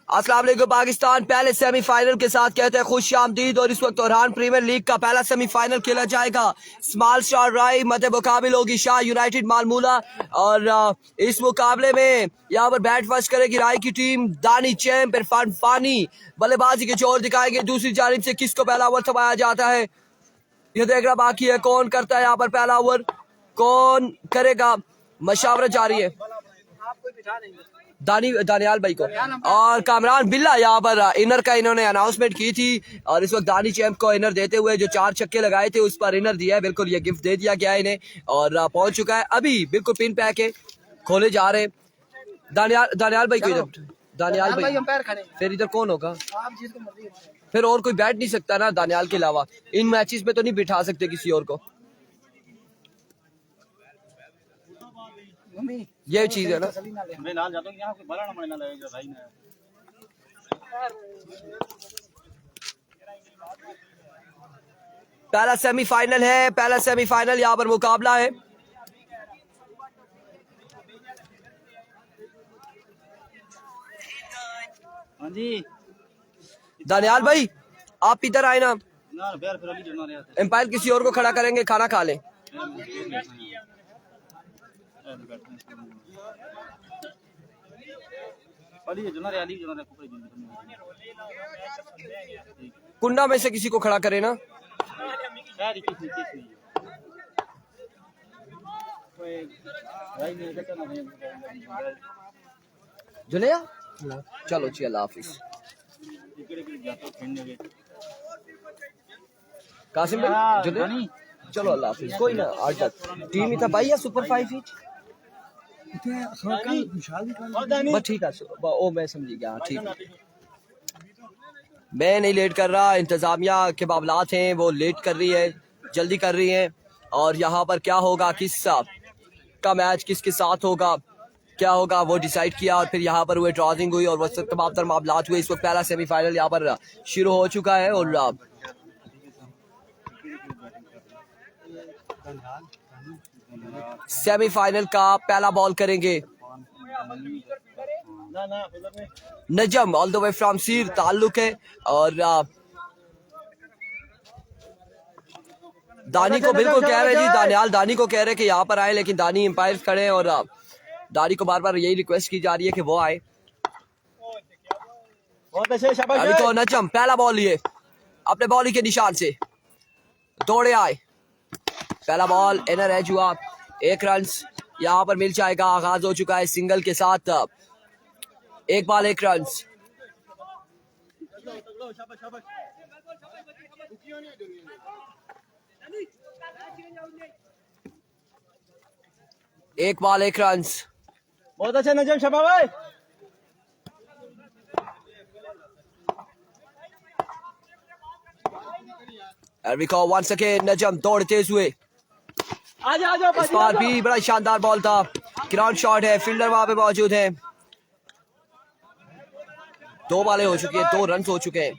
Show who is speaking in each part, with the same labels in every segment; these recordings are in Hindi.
Speaker 1: अस्सलाम वालेकुम पाकिस्तान पहले सेमीफाइनल के साथ कहते हैं खुश आमदीद। और इस वक्त ओरहान प्रीमियर लीग का पहला सेमीफाइनल खेला जाएगा। स्मॉल स्टार राय मध्य मुकाबले होगी शाह यूनाइटेड मालमूला। और इस मुकाबले में यहाँ पर बैट फर्स्ट करेगी राय की टीम। दानी चैंप इरफान फानी बल्लेबाजी के जोर दिखाएंगे। दूसरी जानिब से किसको पहला ओवर थमाया जाता है ये देखना बाकी है। कौन करता है यहाँ पर पहला ओवर, कौन करेगा, मशावरत जारी है। दानियाल भाई को और कामरान बिल्ला यहाँ पर इनर का इन्होंने अनाउंसमेंट की थी। और इस वक्त दानी चैंप को इनर देते हुए जो 4 छक्के लगाए थे उस पर इनर दिया है। बिल्कुल ये गिफ्ट दे दिया गया है इन्हें और पहुंच चुका है। अभी बिल्कुल पिन पैक है, खोले जा रहे हैं। दानियाल भाई को दानियाल भाई फिर इधर कौन होगा, फिर और कोई बैठ नहीं सकता ना दानियाल के अलावा। इन मैचेस में तो नहीं बिठा सकते किसी और को, ये चीज है ना। पहला सेमीफाइनल है, पहला सेमीफाइनल यहाँ पर मुकाबला है।
Speaker 2: हाँ जी
Speaker 1: दानियाल भाई आप इधर आए ना, एम्पायर किसी और को खड़ा करेंगे, खाना खा ले। कुंडा में से किसी को खड़ा करे ना। जुलिया चलो जी अल्लाह हाफिज। कासिम भाई जुलिया चलो अल्लाह हाफिज। कोई ना आज तक टीम ही था भाई या सुपर 5 इंच बस ठीक है। ओ मैं समझी गया, ठीक है। मैं नहीं लेट कर रहा, इंतजामिया के मामलात हैं वो लेट कर रही है, जल्दी कर रही है। और यहाँ पर क्या होगा, किस का मैच किसके साथ होगा, क्या होगा वो डिसाइड किया। और फिर यहाँ पर हुए ड्रॉजिंग हुई और वो तमाम तर मामलात हुए। इस वक्त पहला सेमीफाइनल यहाँ पर शुरू हो चुका है और सेमीफाइनल का पहला बॉल करेंगे नजम ऑल द वे फ्रॉम सीर ताल्लुक है। और दानी को बिल्कुल कह रहे जी, दानियाल दानी को कह रहे कि यहाँ पर आए, लेकिन दानी एम्पायर खड़े हैं और दानी को बार बार यही रिक्वेस्ट की जा रही है कि वो आए। अभी तो नजम पहला बॉल लिए अपने बॉलिंग के निशान से दौड़े आए। पहला बॉल इनर एज हुआ, 1 रन यहाँ पर मिल जाएगा। आगाज हो चुका है सिंगल के साथ, 1 बॉल 1 रन। एक बॉल 1 रन।
Speaker 2: बहुत अच्छा नजम शाबाश भाई।
Speaker 1: वंस अगेन नजम दौड़ तेज हुए। इस बार भी बड़ा शानदार बॉल था, ग्राउंड शॉट है, फील्डर वहां पे मौजूद है। 2 बॉलें हो चुकी है, 2 रन हो चुके हैं।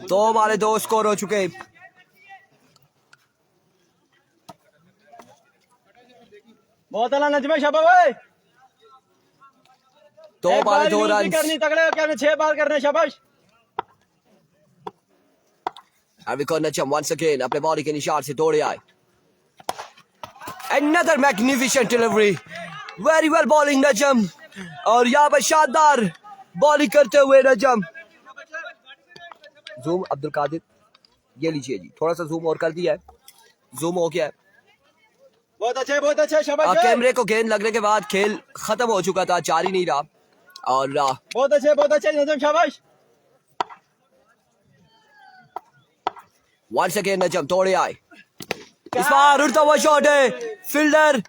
Speaker 1: दो बॉलें 2 स्कोर हो चुके हैं।
Speaker 2: बहुत अला नजम शाबाश भाई।
Speaker 1: 2 बॉलें 2 रन
Speaker 2: करनी तगड़े करने, 6 बॉल करने शाबाश।
Speaker 1: नजम वंस अगेन अपने बॉलिंग के निशान से दौड़े आए। Another magnificent delivery, very well bowling नजम। और यहाँ पर शानदार बॉलिंग करते हुए नजम। जूम अब्दुल कादिर ये लीजिए जी, थोड़ा सा जूम और कर दिया है, जूम हो गया है।
Speaker 2: बहुत अच्छा शाबाश।
Speaker 1: कैमरे को गेंद लगने के बाद खेल खत्म हो चुका था, जारी नहीं रहा। और
Speaker 2: बहुत अच्छे नजम शाबाश।
Speaker 1: वंस अगेन नजम दौड़े आए। इस बार उड़ता हुआ शॉट है, फील्डर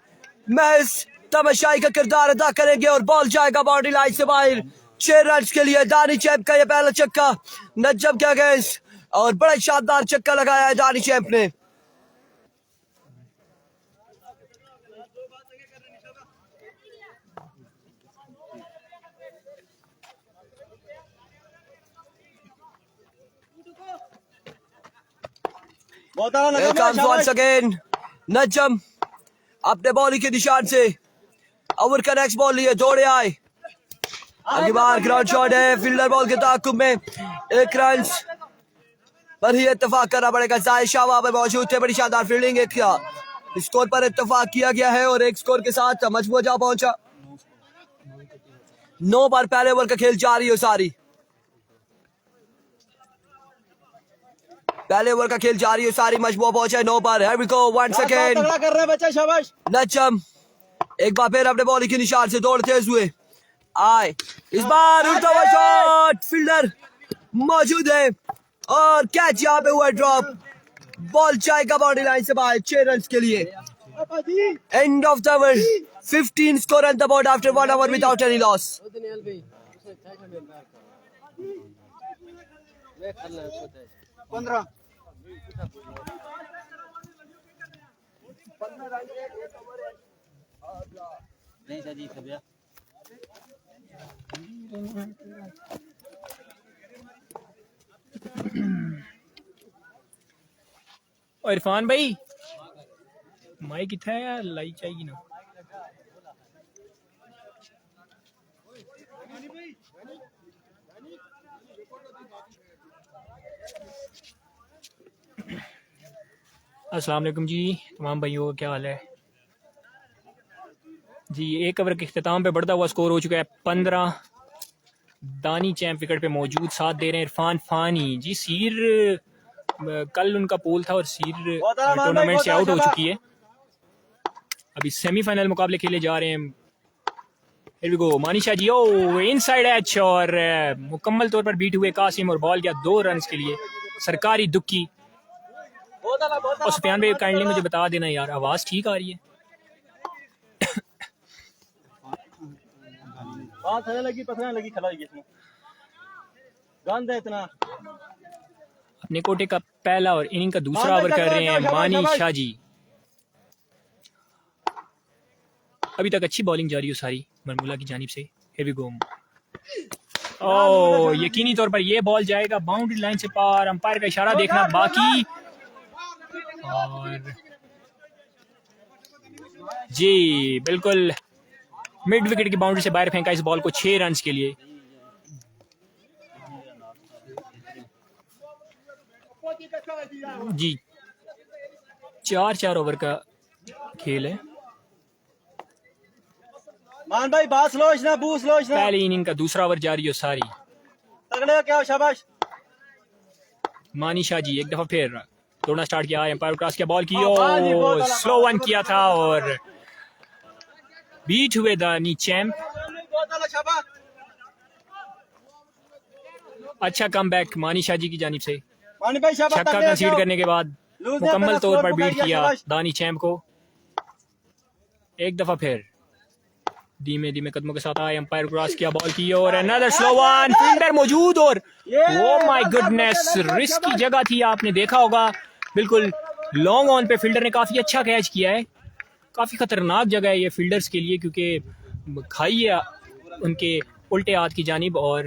Speaker 1: महज तमाशाई का किरदार अदा करेंगे और बॉल जाएगा बाउंड्री लाइन से बाहर। 6 रन के लिए दानी चैंप का यह पहला छक्का नजम के अगेंस्ट, और बड़ा शानदार छक्का लगाया है दानी चैंप ने।
Speaker 2: बहुत आला
Speaker 1: Here
Speaker 2: नजम भाई
Speaker 1: comes once
Speaker 2: शाबाश
Speaker 1: again नजम अपने बॉलिंग के निशान से ओवर का नेक्स्ट बॉल लिए दौड़े आए आगे बार ग्राउंड शॉट है फील्डर बॉल के ताकुब में 1 रन पर ही इत्तेफाक करना पड़ेगा जाहिर शाह वहां पर मौजूद थे बड़ी शानदार फील्डिंग एक स्कोर पर इत्तेफाक किया गया है और एक स्कोर के साथ मजबूत जा पहुंचा 9 बार पहले ओवर का खेल जारी है सारी पहले ओवर का खेल जारी है सारी मजबूत पहुंचा 9 पर here we go once again
Speaker 2: तगड़ा कर रहे हैं बच्चे शाबाश
Speaker 1: नजम एक बार फिर अपने बॉलिंग के निशान से दौड़ते हुए आए इस बार उल्टा हुआ शॉट फील्डर मौजूद है और कैच यहाँ पे हुआ ड्रॉप बॉल जाएगा बाउंड्री लाइन से बाहर 6 रन के लिए end of the over 15 score on the board after 1 over without any loss
Speaker 2: 15
Speaker 3: और इरफान भाई माइक कितना है यार लाई चाहिए ना अस्सलाम वालेकुम जी तमाम भाइयों का क्या हाल है जी 1 ओवर के इख्तिताम पे बढ़ता हुआ स्कोर हो चुका है 15 दानी चैंप विकेट पे मौजूद साथ दे रहे हैं इरफान फानी जी सीर कल उनका पोल था और सीर टूर्नामेंट से आउट हो चुकी है अभी सेमीफाइनल मुकाबले खेले जा रहे हैं Here we go, Manisha ji oh inside edge और मुकम्मल तौर पर बीट हुए कासिम और बॉल गया 2 रन के लिए सरकारी दुक्की और सुफियान भाई काइंडली मुझे बता देना यार आवाज ठीक आ रही है
Speaker 2: बात है लगी पसंद लगी खिलाई इसमें गंद है इतना
Speaker 3: अपने कोटे का पहला और इनिंग का दूसरा ओवर कर रहे हैं मानी शाह जी अभी तक अच्छी बॉलिंग जारी हो सारी मरमूला की जानिब से Here we go. ओ यकीनी तौर पर ये बॉल जाएगा बाउंड्री लाइन से पार अंपायर का इशारा देखना बाकी और जी बिल्कुल मिड विकेट की बाउंड्री से बाहर फेंका इस बॉल को 6 रन के लिए जी 4 ओवर का खेल है
Speaker 2: मान भाई बास लोच ना बूस लोच ना
Speaker 3: पहली इनिंग का दूसरा ओवर जारी हो सारी
Speaker 2: तगड़े हो क्या शाबाश
Speaker 3: मानी शाह जी एक दफा फिर दौड़ना स्टार्ट किया एम्पायर क्रॉस किया बॉल की
Speaker 2: हाँ जी, बहुत अच्छा।
Speaker 3: स्लो वन किया था और बीट हुए दानी चैंप
Speaker 2: बहुत आला शाबाश
Speaker 3: अच्छा कमबैक मानी शाह जी की जानिब से
Speaker 2: मानी भाई शाबाश
Speaker 3: छक्का कंसीड करने के बाद
Speaker 2: लूज
Speaker 3: मुकम्मल
Speaker 2: है,
Speaker 3: तौर पर
Speaker 2: स्कोर
Speaker 3: बीट
Speaker 2: पकड़
Speaker 3: किया
Speaker 2: गया, शाबाश।
Speaker 3: दानी चैंप को एक दफा फिर धीमे धीमे कदमों के साथ आए एम्पायर क्रॉस किया बॉल की और अनदर स्लो वन फील्डर मौजूद और ओ माय गुडनेस रिस्की जगह थी आपने देखा होगा बिल्कुल लॉन्ग ऑन पे फील्डर ने काफी अच्छा कैच किया है काफी खतरनाक जगह है ये फील्डर्स के लिए क्योंकि खाई है उनके उल्टे हाथ की जानिब और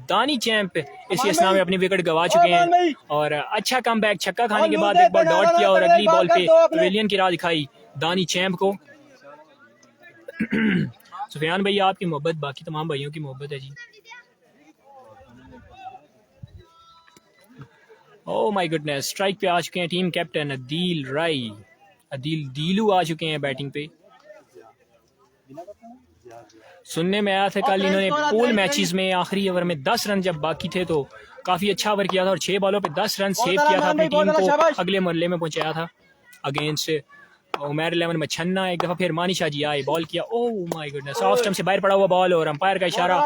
Speaker 3: दानी चैंप इसी असना में अपनी विकेट गवा चुके हैं और अच्छा कमबैक छक्का खाने के बाद एक बार डॉट किया और अगली बॉल पे पवेलियन की राह दिखाई दानी चैंप को सुफियान भैया आपकी मोहब्बत बाकी तमाम भाइयों की मोहब्बत है जी ओह माय गुडनेस स्ट्राइक पे आ चुके हैं टीम कैप्टन अदील राई अदील दीलू आ चुके हैं बैटिंग पे सुनने में आया था कल इन्होंने पूल मैचेस में आखिरी ओवर में 10 रन जब बाकी थे तो काफी अच्छा ओवर किया था और 6 बॉलों पे 10 रन सेव किया था अपनी टीम को अगले मरले में पहुंचाया था अगेंस्ट उमर 11 में छन्ना एक दफा फिर मानी शाह जी आए बॉल किया ओह माय गुडनेस ऑफ स्टंप से बाहर पड़ा हुआ बॉल और अंपायर का इशारा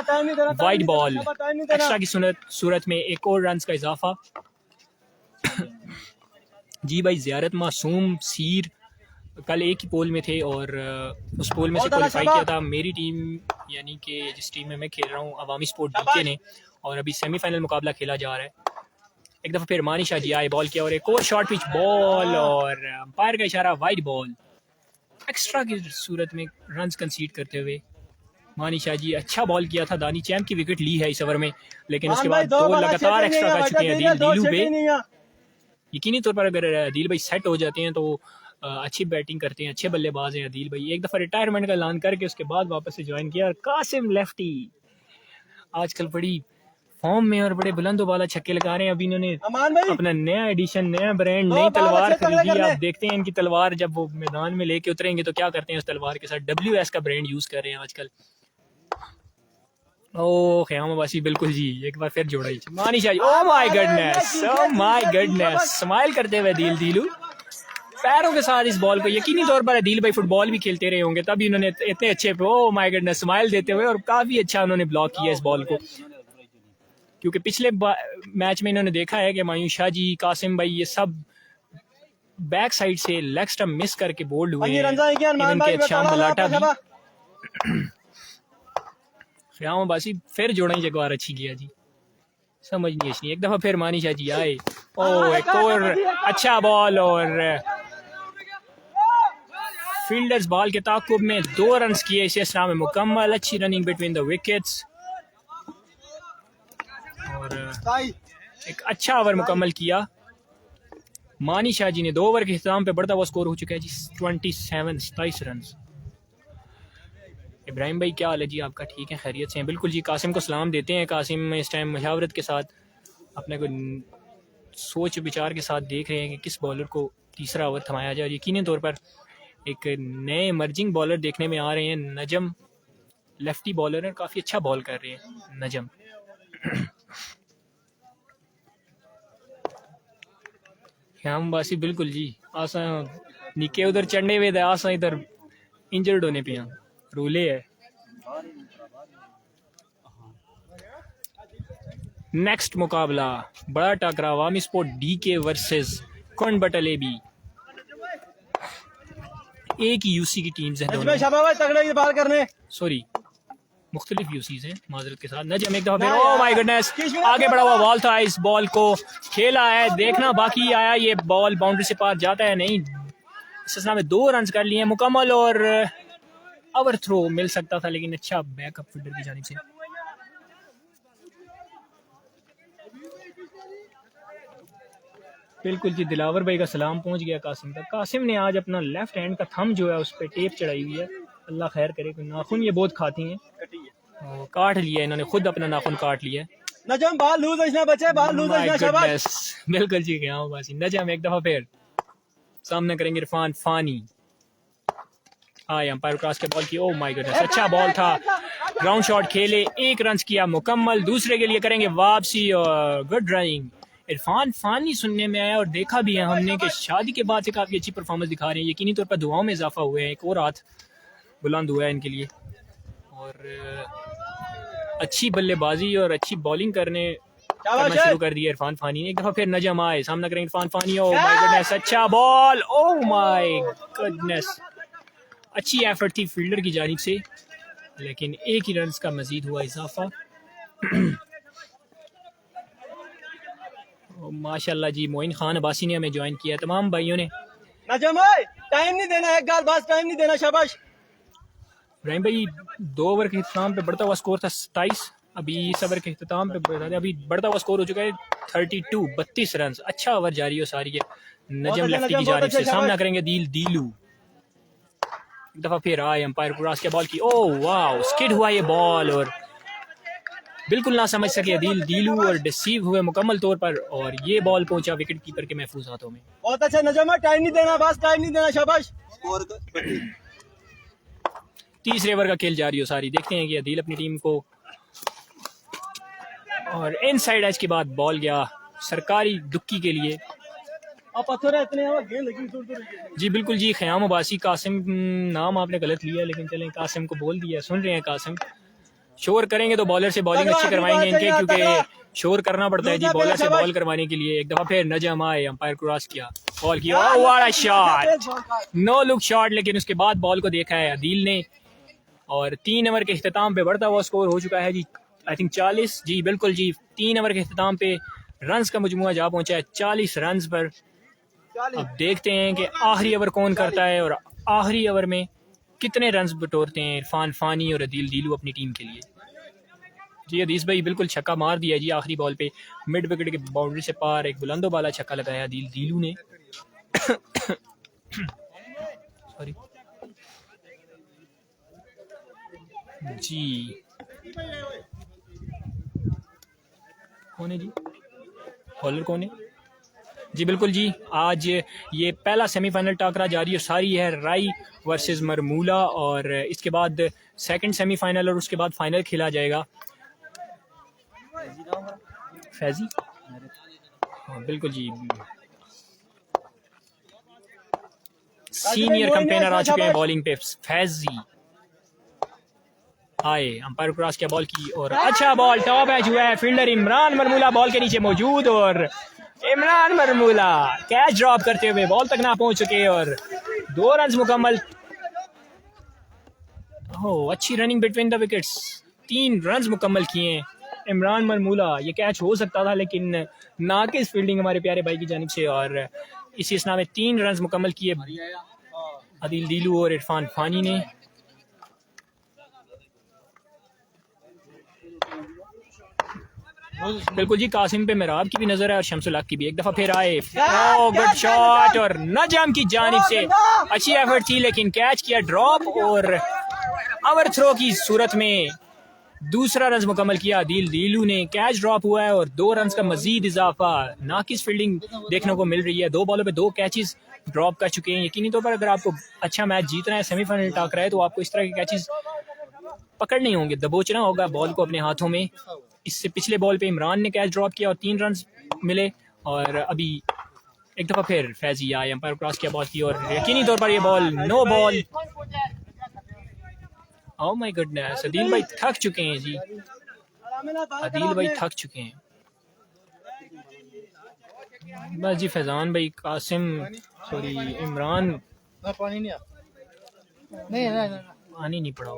Speaker 3: वाइड बॉल एक्स्ट्रा की सूरत में एक और रन का इजाफा जी भाई ज़ियारत मासूम सीर कल एक ही पोल में थे और उस पोल में से क्वालिफाई किया था मेरी टीम यानी कि जिस टीम में मैं खेल रहा हूँ अवामी स्पोर्ट बीके ने और अभी सेमीफाइनल मुकाबला खेला जा रहा है एक दफ़ा फिर मानी शाह जी आए बॉल किया और एक और शॉर्ट पिच बॉल और अंपायर का इशारा वाइड बॉल एक्स्ट्रा की सूरत में रन्स कंसीड करते हुए मानी शाह जी अच्छा बॉल किया था दानी चैंप की विकेट ली है इस ओवर में लेकिन उसके बाद 2 लगातार एक्स्ट्रा कर चुके हैं दीलू पे यकीनी तौर पर अगर अदील भाई सेट हो जाते हैं तो अच्छी बैटिंग करते हैं, अच्छे बल्लेबाज हैं अदील भाई। एक दफ़ा रिटायरमेंट का ऐलान करके उसके बाद वापस से ज्वाइन किया। और कासिम लेफ्टी आजकल बड़ी फॉर्म में और बड़े बुलंद वाला छक्के लगा रहे हैं। अभी इन्होंने
Speaker 2: अमान भाई
Speaker 3: अपना नया एडिशन, नया ब्रांड,
Speaker 2: दो
Speaker 3: नई
Speaker 2: बॉल
Speaker 3: तलवार
Speaker 2: अच्छे तगड़े
Speaker 3: खरीदी है।
Speaker 2: करने।
Speaker 3: आप देखते हैं इनकी तलवार जब वो मैदान में लेके उतरेंगे तो क्या करते हैं उस तलवार के साथ। WS का ब्रांड यूज कर रहे हैं आजकल। ओह ख्याम अब्बासी बिल्कुल जी, एक बार फिर जोड़ा ही Manisha ji. Oh my goodness, oh my goodness, smile करते हुए दिल दीलू पैरों के साथ इस बॉल को। यकीनी तौर पर अदील भाई फुटबॉल भी खेलते रहे होंगे तभी उन्होंने इतने अच्छे, ओह माय गॉडनेस, स्माइल देते हुए और काफी अच्छा उन्होंने ब्लॉक किया इस बॉल को। क्योंकि पिछले मैच में इन्होंने देखा है कि मायूं शाह जी, कासिम भाई, ये सब बैक साइड से लेग स्टंप मिस करके बोल्ड हुए हैं। इवन के शाम मलाटा भी। ख्याम अब्बासी फिर जोड़ा ही जगवार अच्छी किया जी, समझ नहीं अच्छी। एक दफा फिर मानिशा जी आए। ओह एक और अच्छा बॉल और फील्डर्स बॉल के ताकुब में 2 रन किए इस इस्लाम में मुकम्मल। अच्छी रनिंग बिटवीन द विकेट्स और एक अच्छा ओवर मुकम्मल किया। मानी शाह जी ने 2 ओवर के इख्तिताम पे बढ़ता हुआ स्कोर हो चुका है जी 27 रन। इब्राहिम भाई क्या हाल है जी आपका? ठीक है, खैरियत से हैं? बिल्कुल जी, कासिम को सलाम देते हैं। कासिम इस टाइम मुशावरत के साथ अपने को सोच विचार के साथ देख रहे हैं कि किस बॉलर को तीसरा ओवर थमाया जाए। और यकीनी तौर पर एक नए इमर्जिंग बॉलर देखने में आ रहे हैं। नजम लेफ्टी बॉलर है, काफ़ी अच्छा बॉल कर रहे हैं नजम। ख्याम बासी बिल्कुल जी, आसा निके उधर चढ़ने हुए थे, आसा इधर इंजर्ड होने पे रूले है। नेक्स्ट मुकाबला बड़ा टकराव आवामी स्पोर्ट DK वर्सेस कौन बटलेबी। एक ही यूसी की टीम्स हैं दोनों,
Speaker 2: शाबाश तगड़े बाल करने।
Speaker 3: सॉरी मुख्तलिफ यूसीज हैं, माजरत के साथ। नजम एक दफा, ओह माय गुडनेस, आगे बढ़ा हुआ बॉल था, इस बॉल को खेला है, देखना बाकी आया ये बॉल बाउंड्री से पार जाता है नहीं। इस सिलसिले में 2 रन कर लिए मुकम्मल और ओवर थ्रो मिल सकता था लेकिन अच्छा बैकअप फील्डर की जानिब से। बिल्कुल जी, दिलावर भाई का सलाम पहुंच गया कासिम तक। कासिम ने आज अपना लेफ्ट हैंड का थंब जो है उस पर टेप चढ़ाई हुई है, अल्लाह खैर करे। कोई नाखून ये बहुत खाती हैं, काट लिया इन्होंने, खुद अपना नाखून काट लिया।
Speaker 2: नजम बाल लूज इसने बचे, बाल लूज इसने, शाबाश।
Speaker 3: बिल्कुल जी, गया बासी। नजम एक दफा फिर सामने करेंगे इरफान फानी। आए अंपायर क्रॉस के बॉल की, ओह माय गॉडनेस, अच्छा बॉल था, ग्राउंड शॉट खेले, 1 रन किया मुकम्मल। दूसरे के लिए करेंगे वापसी और गुड रनिंग। इरफान फानी सुनने में आया और देखा भी है हमने कि शादी के बाद से काफ़ी अच्छी परफॉर्मेंस दिखा रहे हैं। यकीनी तौर पर दुआओं में इजाफा हुआ है, एक और हाथ बुलंद हुआ है इनके लिए और अच्छी बल्लेबाजी और अच्छी बॉलिंग करना शुरू कर दिया इरफान फानी ने। एक दफा फिर नजम आए, सामना करेंगे इरफान फानी। ओह माय गुडनेस, अच्छा बॉल, ओह माय गुडनेस, अच्छी एफर्ट थी फील्डर की जानिब से लेकिन 1 ही रन का मजीद हुआ इजाफा। माशाल्लाह जी, मोइन खान अब्बासी ने हमें ज्वाइन किया, तमाम भाइयों ने।
Speaker 2: नजम भाई टाइम नहीं देना, एक गाल बस, टाइम नहीं देना, शाबाश।
Speaker 3: इब्राहिम भाई 2 ओवर के इख्तिताम पे बढ़ता हुआ स्कोर था 27, अभी इस ओवर के इख्तिताम पे अभी बढ़ता हुआ स्कोर हो चुका है 32 रन। अच्छा ओवर जारी हो सारी है नजम लेफ्टी की जानिब से। सामना करेंगे दीलू। एक दफा फिर आए अंपायर क्रॉस के बॉल की, ओह वाह, स्किड हुआ ये बॉल और बिल्कुल ना समझ सके दीलू और डिसीव हुए मुकम्मल तौर पर और ये बॉल पहुंचा विकेट कीपर के महफूज हाथों में।
Speaker 2: बहुत अच्छा नजम, टाइम नहीं देना, बस टाइम नहीं देना, शाबाश।
Speaker 3: तीसरे ओवर का खेल जारी हो सारी, देखते हैं कि अदील अपनी टीम को, और इनसाइड एज के बाद बॉल गया सरकारी दुक्की के लिए।
Speaker 2: अब पत्थर इतने हैं, गेंद लगी दूर दूर।
Speaker 3: जी बिल्कुल जी, ख्याम अब्बासी। कासिम नाम आपने गलत लिया लेकिन चलें, कासिम को बोल दिया, सुन रहे हैं कासिम। शोर करेंगे तो बॉलर से बॉलिंग अच्छी करवाएंगे इनके, क्योंकि शोर करना पड़ता है जी बॉलर से बॉल करवाने के लिए। एक दफा फिर नजम आए, अंपायर क्रॉस किया, बॉल किया, oh what a shot, no look shot. लेकिन उसके बाद बॉल को देखा है अदील ने और 3 ओवर के इख्तिताम पे बढ़ता हुआ स्कोर हो चुका है जी आई थिंक 40। जी बिल्कुल जी, 3 ओवर के इख्तिताम पे रन्स का मजमुआ जा पहुंचा है 40 रन पर। अब देखते हैं कि आखिरी ओवर कौन करता है और आखिरी ओवर में कितने रन बटोरते हैं इरफान फानी और अदील दीलू अपनी टीम के लिए। जी हदीस भाई बिल्कुल छक्का मार दिया जी आखिरी बॉल पे, मिड विकेट के बाउंड्री से पार एक बुलंदो वाला छक्का लगाया अदील दीलू ने। सॉरी जी, कौन है जी, बॉलर कौन है जी? बिल्कुल जी, आज ये पहला सेमीफाइनल टाकरा जारी और सारी है राई वर्सेस मरमूला, और इसके बाद सेकंड सेमीफाइनल और उसके बाद फाइनल खेला जाएगा। फैजी, हाँ बिल्कुल जी, सीनियर कंपेनर आ चुके हैं बॉलिंग पे। फैजी आए, अंपायर क्रॉस किया बॉल की, और अच्छा बॉल टॉप एज हुआ है, फील्डर इमरान मरमूला बॉल के नीचे मौजूद, और इमरान मरमूला कैच ड्रॉप करते हुए बॉल तक ना पहुंच चुके और 2 रन मुकम्मल। हो, अच्छी running between the wickets, 3 run मुकम्मल किए इमरान मरमूला। ये कैच हो सकता था लेकिन नाकिस फील्डिंग हमारे प्यारे भाई की जानिब से, और इसी इसना में 3 रन मुकम्मल किए अदील दीलू और इरफान फानी ने। बिल्कुल जी, कासिम पे मेराब की भी नजर है और शमसुल हक की भी। एक दफा फिर आए, गुड शॉट, और नजम की जानिब से अच्छी एफर्ट थी लेकिन कैच किया ड्रॉप, और ओवर थ्रो की सूरत में दूसरा रन मुकम्मल किया अदील दीलू ने। कैच ड्रॉप हुआ है और 2 रन का मजीद इजाफा। नाकिस फील्डिंग देखने को मिल रही है, 2 बॉलों पे 2 कैचेस ड्रॉप कर चुके हैं। यकीनी तौर पर अगर आपको अच्छा मैच जीतना है, सेमीफाइनल टाकरा है, तो आपको इस तरह के कैचेस पकड़ने होंगे, दबोचना होगा बॉल को अपने हाथों में। इससे पिछले बॉल पे इमरान ने कैच ड्रॉप किया और 3 रन मिले, और अभी एक दफा फिर फैजी आए, अंपायर क्रॉस किया बॉल की, और यकीनी तौर पर ये ball no ball. Oh my goodness, Adeel भाई थक चुके हैं जी, अदील भाई थक चुके हैं। बस जी, फैजान भाई, कासिम, सॉरी इमरान, पानी नहीं पड़ा।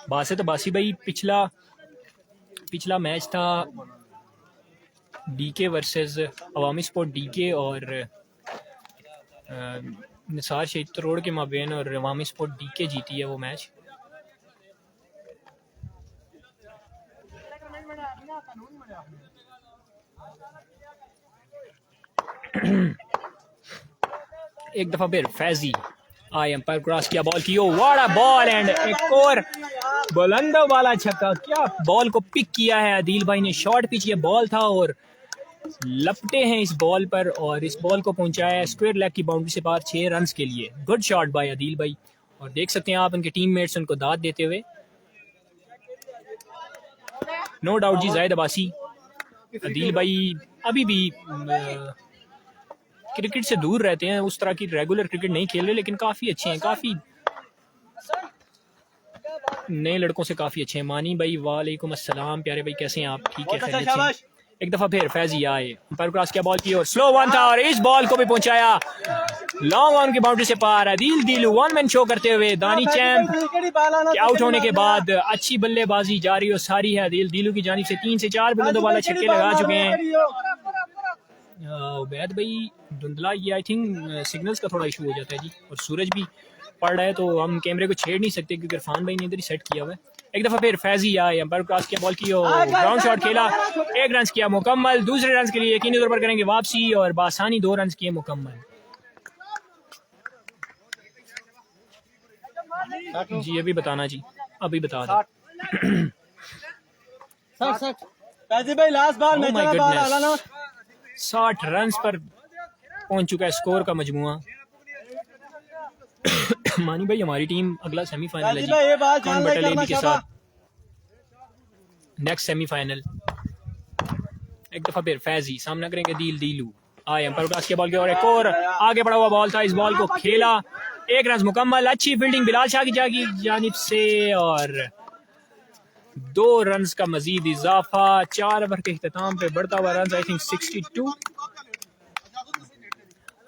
Speaker 3: बासे तो बासी भाई, पिछला मैच था डीके वर्सेस अवामी स्पोर्ट डीके, और निसार शहीद तरोड़ के माबेन, और अवामी स्पोर्ट डीके जीती है वो मैच। एक दफा फिर फैजी आए, अंपायर क्रॉस किया बॉल की, oh what a ball, and एक और बुलंदो वाला छक्का। क्या बॉल को पिक किया है अदील भाई ने, शॉर्ट पिच ये बॉल था और लपटे हैं इस बॉल पर, और इस बॉल को पहुंचाया स्क्वायर लेग की बाउंड्री से पार 6 रन के लिए। गुड शॉट बाय अदील भाई, और देख सकते हैं आप उनके टीममेट्स उनको दाद देते हुए। नो डाउट जी, जाहिद अब्बासी, अदील भाई अभी भी क्रिकेट से दूर रहते हैं, उस तरह की रेगुलर क्रिकेट नहीं खेल रहे, लेकिन काफ़ी अच्छे हैं, काफ़ी नए लड़कों से काफ़ी अच्छे हैं। मानी भाई वालेकुम अस्सलाम, प्यारे भाई कैसे हैं आप? ठीक है, खैरियत से। एक दफ़ा फिर फैजी आए, अंपायर क्रॉस किया बॉल की, और स्लो वन था, और इस बॉल को भी पहुंचाया लॉन्ग ऑन की बाउंड्री से पार। अदील दीलू 1 मैन शो करते हुए दानी चैंप के आउट होने के बाद अच्छी बल्लेबाजी जारी और सारी है अदील दीलू की जानिब से। 3 से 4 बुलंदों वाले छक्के लगा चुके हैं उबैद भाई। धुंधला ये आई थिंक सिग्नल्स का थोड़ा इशू हो जाता है जी, और सूरज भी पड़ रहा है तो हम कैमरे को छेड़ नहीं सकते क्योंकि इरफान भाई ने इधर ही सेट किया हुआ है। एक दफा फिर फैजी आए, अंपायर क्रॉस किया बॉल की, और ग्राउंड शॉट खेला, 1 रन किया मुकम्मल। दूसरे रन के लिए यकीनी तौर पर करेंगे वापसी, और बासानी 2 रन किए मुकम्मल। जी अभी बताना जी, अभी बता दो। 60 रन पर पहुंच चुका है स्कोर का मजमुआ। मानी भाई हमारी टीम अगला सेमीफाइनल है जी कौन बटालेबी के साथ, नेक्स्ट सेमीफाइनल। एक दफा फिर फैजी सामना करेंगे अदील दीलू आए, अंपायर क्रॉस के बॉल के, और एक और आगे बढ़ा हुआ बॉल था, इस बॉल को खेला, 1 रन मुकम्मल। अच्छी फील्डिंग बिलाल शाह की जानिब से, और 2 रन का मजीद इजाफा। 4 ओवर के इख्तिताम पे बढ़ता हुआ रन आई थिंक 62।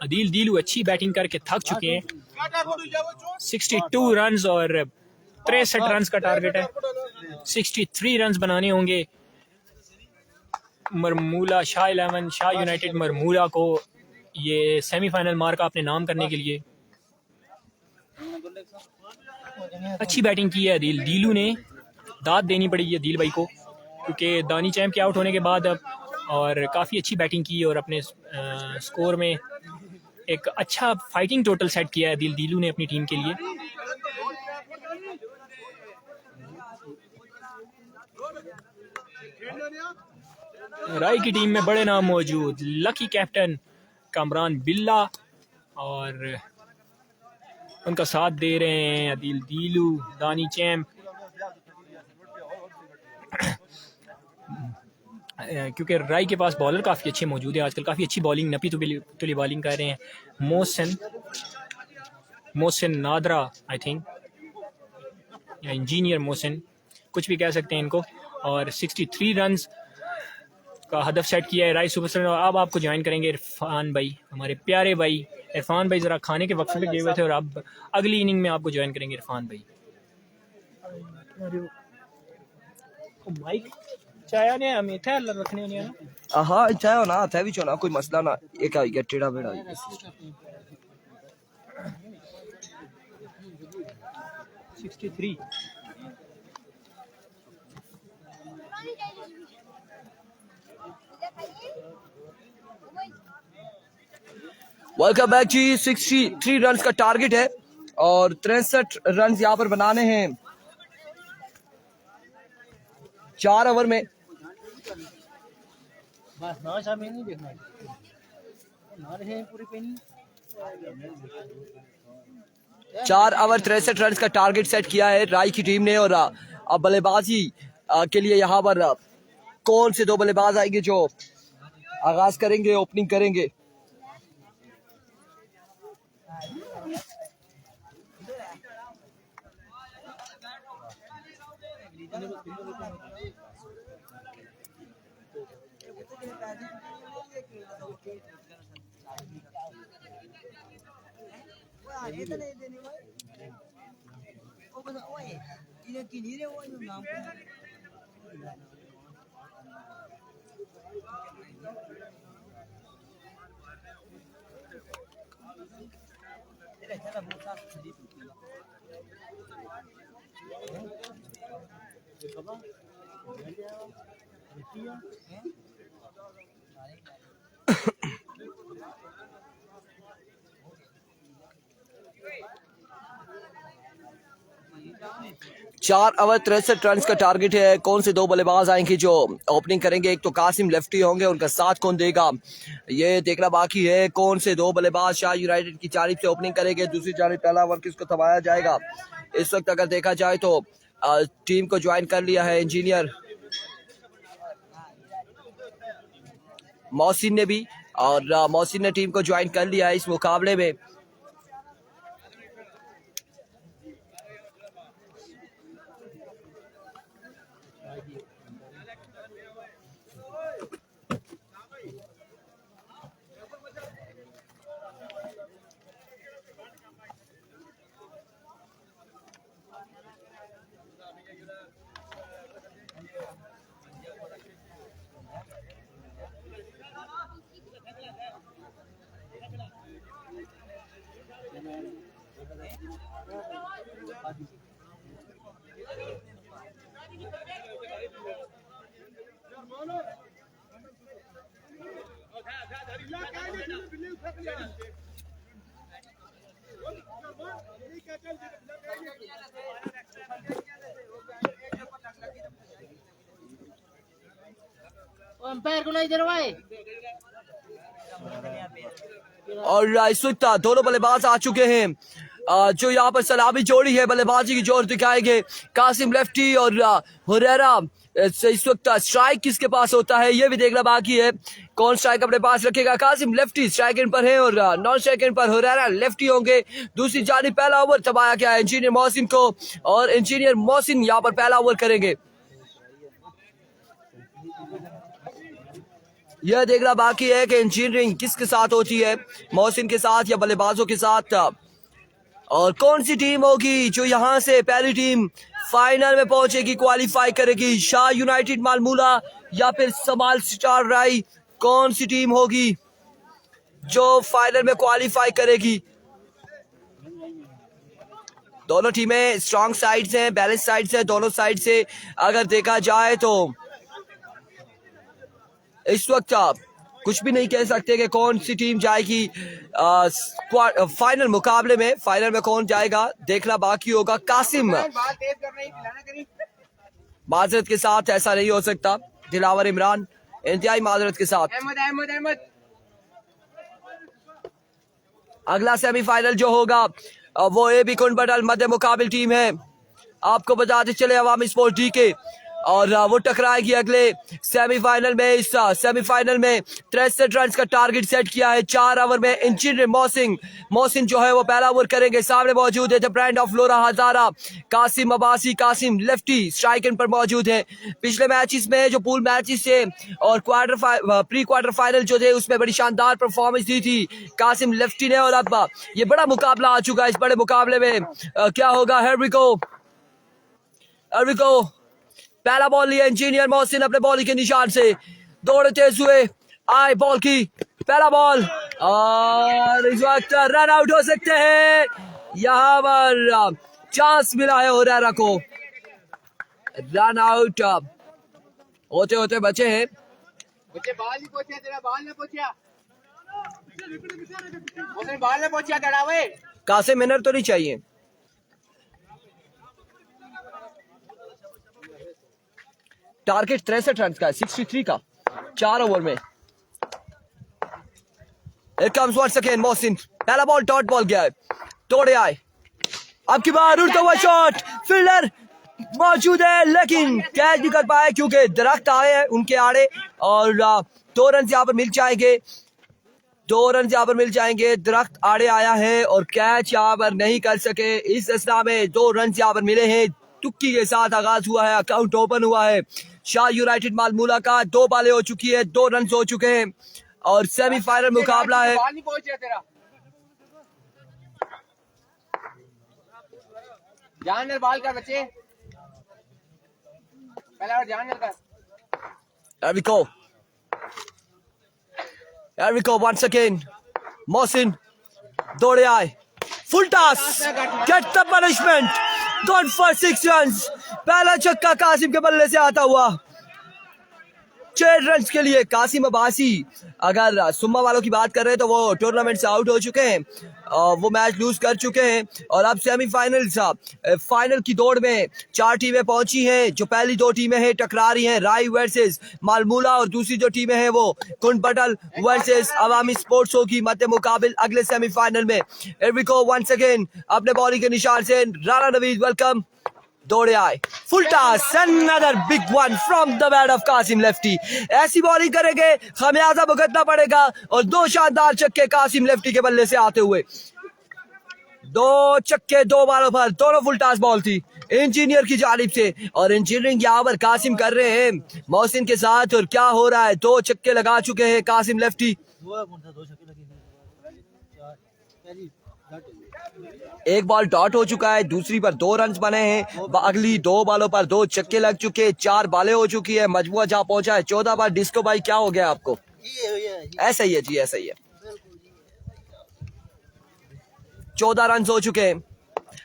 Speaker 3: अदील दीलू अच्छी बैटिंग करके थक चुके हैं। 62 रन और 63 रन का टारगेट है, 63 रन बनाने होंगे मरमूला शाह 11 शाह यूनाइटेड मरमूला को ये सेमीफाइनल मार्का अपने नाम करने के लिए। अच्छी बैटिंग की है अदील दीलू ने, दाद देनी पड़ेगी अदील भाई को, क्योंकि दानी चैम्प के आउट होने के बाद और काफ़ी अच्छी बैटिंग की और अपने स्कोर में एक अच्छा फाइटिंग टोटल सेट किया है अदील दीलू ने अपनी टीम के लिए। राय की टीम में बड़े नाम मौजूद, लकी कैप्टन कामरान बिल्ला और उनका साथ दे रहे हैं अदील दीलू, दानी चैम्प। क्योंकि राय के पास बॉलर काफ़ी अच्छे मौजूद है आजकल, काफ़ी अच्छी बॉलिंग नपी तुली बॉलिंग कर रहे हैं। मोहसिन नादरा आई थिंक, या इंजीनियर मोहसिन, कुछ भी कह सकते हैं इनको। और 63 रन्स का हदफ सेट किया है राय सुपरस्टार। और अब आपको ज्वाइन करेंगे इरफान भाई, हमारे प्यारे भाई इरफान भाई। ज़रा खाने के वक्त में गए हुए थे और अब अगली इनिंग में आपको ज्वाइन करेंगे इरफान भाई। माइक चाया ने हमें थे रखने ने ना,
Speaker 1: हाँ चाहे ना थे भी चोना, कोई मसला ना, एक आई गया टेढ़ा बेड़ा।
Speaker 3: 63
Speaker 1: वेलकम बैक जी। 63 रन्स का टारगेट है और 63 रन्स यहाँ पर बनाने हैं 4 ओवर में।
Speaker 2: बस ना शाम नहीं देखना ना रहे पूरी पेनी।
Speaker 1: 4 ओवर 63 रन्स का टारगेट सेट किया है राय की टीम ने। और अब बल्लेबाजी के लिए यहाँ पर कौन से 2 बल्लेबाज आएंगे जो आगाज करेंगे, ओपनिंग करेंगे। चार ओवर 63 रन का टारगेट है। कौन से 2 बल्लेबाज आएंगे जो ओपनिंग करेंगे। एक तो कासिम लेफ्टी होंगे, उनका साथ कौन देगा ये देखना बाकी है। कौन से 2 बल्लेबाज शाह यूनाइटेड की जानिब से ओपनिंग करेंगे। दूसरी जानिब पहला ओवर किसको थमाया जाएगा। इस वक्त अगर देखा जाए तो टीम को ज्वाइन कर लिया है इंजीनियर मोहसिन ने भी, और मोहसिन ने टीम को ज्वाइन कर लिया है इस मुकाबले में।
Speaker 2: अंपायर को नहीं दे रहा।
Speaker 1: और इस वक्त दोनों बल्लेबाज आ चुके हैं जो यहाँ पर सलामी जोड़ी है। बल्लेबाजी की जोर दिखाएंगे कासिम लेफ्टी और हुरैरा। इस वक्त स्ट्राइक किसके पास होता है ये भी देखना बाकी है। कौन स्ट्राइक अपने पास रखेगा। कासिम लेफ्टी स्ट्राइक एंड पर है और नॉन स्ट्राइक एंड पर हुरैरा लेफ्टी होंगे। दूसरी जानिब पहला ओवर थमाया गया है इंजीनियर मोहसिन को और इंजीनियर मोहसिन यहाँ पर पहला ओवर करेंगे। यह देखना बाकी है कि इंजीनियरिंग किसके साथ होती है, मोहसिन के साथ या बल्लेबाजों के साथ। और कौन सी टीम होगी जो यहाँ से पहली टीम फाइनल में पहुंचेगी, क्वालिफाई करेगी। शाह यूनाइटेड मालमूला या फिर समाल स्टार राय, कौन सी टीम होगी जो फाइनल में क्वालिफाई करेगी। दोनों टीमें स्ट्रॉन्ग साइड्स हैं, बैलेंस साइड्स हैं दोनों साइड से अगर देखा जाए तो इस वक्त आप कुछ भी नहीं कह सकते कि कौन सी टीम जाएगी फाइनल मुकाबले में। फाइनल में कौन जाएगा देखना बाकी होगा। कासिम माजरत के साथ ऐसा नहीं हो सकता। दिलावर इमरान इंतहाई माजरत के साथ। अगला सेमीफाइनल जो होगा वो एबी कुंडबटल मध्य मुकाबिल टीम है। आपको बताते चले अवामी स्पोर्ट डी के, और वो टकराएगी अगले सेमीफाइनल में। इस सेमीफाइनल में 63 रन का टारगेट सेट किया है 4 ओवर में। इंजीनियर मोहसिन जो है वो पहला ओवर करेंगे। सामने मौजूद है the brand of Lora Hazara Qasim Abbasi. Qasim lefty strike पर मौजूद है। पिछले मैचेस में जो पूल मैचेस थे और प्री क्वार्टर फाइनल जो थे उसमें बड़ी शानदार परफॉर्मेंस दी थी कासिम लेफ्टी ने। और अब ये बड़ा मुकाबला आ चुका है। इस बड़े मुकाबले में क्या होगा। Here we go. पहला बॉल लिया इंजीनियर मोहसिन अपने बॉलिंग के निशान से, दौड़ते हुए आए बॉल की पहला बॉल, और इस वक्त रन आउट हो सकते हैं। यहाँ पर चांस मिला है ओरेरा को। रन आउट होते होते बचे हैं।
Speaker 4: बाल नहीं पहुंचा तेरा, बाल नहीं पहुंचा, उसने बाल नहीं पहुंचा तेरा। वे
Speaker 1: कासिम मिनर तो नहीं चाहिए। टारगेट 63 रन का है 63 का 4 ओवर में। Here comes once again Mohsin. पहला बॉल डॉट बॉल गया है, तोड़े आए। अब की बार उड़ता हुआ शॉट, फील्डर मौजूद है लेकिन कैच नहीं कर पाए क्योंकि दरख्त आए हैं उनके आड़े, और 2 रन यहाँ पर मिल जाएंगे। 2 रन यहाँ पर मिल जाएंगे। दरख्त आड़े आया है और कैच यहाँ पर नहीं कर सके। इस असना में 2 रन यहाँ पर मिले हैं। तुक्की के साथ आगाज हुआ है, अकाउंट ओपन हुआ है शाह यूनाइटेड मालमूला का। 2 बालें हो चुकी है, 2 रन हो चुके हैं और सेमीफाइनल मुकाबला है।
Speaker 4: बाल नहीं पहुंचा तेरा, जानर बाल का बच्चे, पहला और जानर का।
Speaker 1: Here we go once again. Mohsin दौड़े आए, full toss, get the punishment, gone for 6 runs. पहला छक्का कासिम के बल्ले से आता हुआ 6 रन के लिए। कासिम अब्बासी अगर सुम्मा वालों की बात कर रहे हैं तो वो टूर्नामेंट से आउट हो चुके हैं, वो मैच लूज कर चुके हैं और अब सेमीफाइनल फाइनल की दौड़ में 4 टीमें पहुंची हैं। जो पहली 2 टीमें हैं टकरा रही हैं, राई वर्सेस मालमूला, और दूसरी जो टीमें हैं वो कुंडबटल वर्सेस अवामी स्पोर्ट्स होगी मध्य मुकाबिल अगले सेमीफाइनल में। Here we go once again। अपने बॉलिंग के निशान से राणा नवीद वेलकम, दौड़े आए, full toss, another big one from the bat of Qasim lefty. ऐसी बॉलिंग करेंगे खमियाजा भुगतना पड़ेगा, और 2 शानदार छक्के कासिम लेफ्टी के बल्ले से आते हुए। 2 छक्के 2 बालों पर, दोनों फुल टॉस बॉल थी इंजीनियर की जानिब से, और इंजीनियरिंग यहाँ पर कासिम कर रहे हैं मोहसिन के साथ। और क्या हो रहा है, 2 छक्के लगा चुके हैं कासिम लेफ्टी। एक बॉल डॉट हो चुका है, दूसरी पर 2 रन बने हैं। अगली 2 बालों पर 2 छक्के लग चुके, 4 बालें हो चुकी है। मजमुआ जहाँ पहुंचा है 14 बार। डिस्को भाई क्या हो गया आपको? ऐसा ही है जी, ऐसा ही है। 14 रन हो चुके हैं।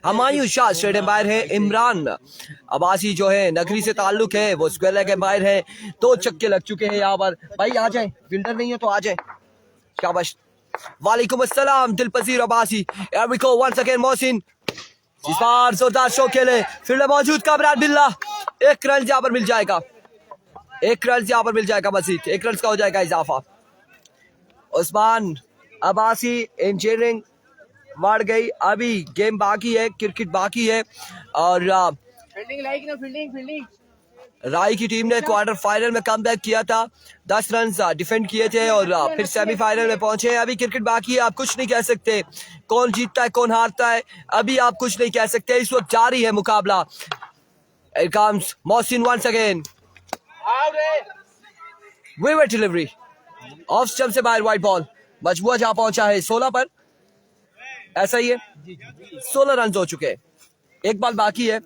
Speaker 1: हमायूं शाह स्टेडियम बाहर है। इमरान अब्बासी जो है नगरी से ताल्लुक है, वो स्क्वायर लेग के बाहर है। 2 छक्के लग चुके हैं यहाँ पर। भाई आ जाए, फील्डर नहीं है तो आ जाए, शाबाश। वालेकुम अस्सलाम Dilpazir Abbasi. Here we go once again Mohsin, इस बार जोरदार शो खेले, फील्डर मौजूद कामरान बिल्ला। 1 रन यहाँ पर मिल जाएगा, 1 रन यहाँ पर मिल जाएगा मजीद, 1 रन का हो जाएगा इजाफा। उस्मान अब्बासी इंजीनियरिंग बढ़ गई। अभी गेम बाकी है, क्रिकेट बाकी है, और
Speaker 4: फील्डिंग लाइक ना, फील्डिंग
Speaker 1: राय की टीम ने क्वार्टर फाइनल में कमबैक किया था, 10 रन डिफेंड किए थे और फिर सेमीफाइनल में पहुंचे हैं। अभी क्रिकेट बाकी है, आप कुछ नहीं कह सकते कौन जीतता है कौन हारता है, अभी आप कुछ नहीं कह सकते। इस वक्त जारी है मुकाबला। Here comes Mohsin once again, wicket delivery off stump से बाहर, वाइड बॉल। मजमुआ जहां पहुंचा है 16 पर, ऐसा ही है। 16 रन हो चुके हैं, 1 बॉल बाकी है।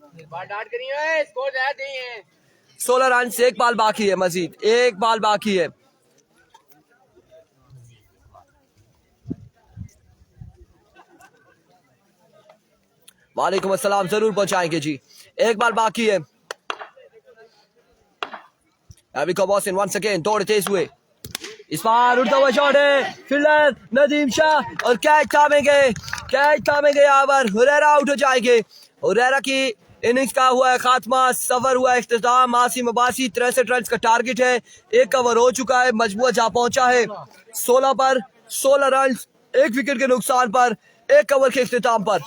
Speaker 1: 16 रन से 1 बॉल बाकी है, मजीद 1 बॉल बाकी है। वालेकुम अस्सलाम, जरूर पहुंचाएंगे जी। एक बार बाकी है। अभी कबॉसिन वंस अगेन दौड़ तेज हुए, इस बार उड़ता हुआ शॉट है, फील्डर नदीम शाह और कैच थामेंगे यहाँ पर। हुरैरा आउट हो जाएंगे। हुरैरा की इनिंग्स का हुआ है खात्मा, सफर हुआ है इख्तिताम। आसिम अब्बासी 63 रन का टारगेट है, 1 ओवर हो चुका है, मजबूआ जा पहुंचा है 16 पर 16 रन, 1 विकेट के नुकसान पर, 1 ओवर के इख्तिताम पर।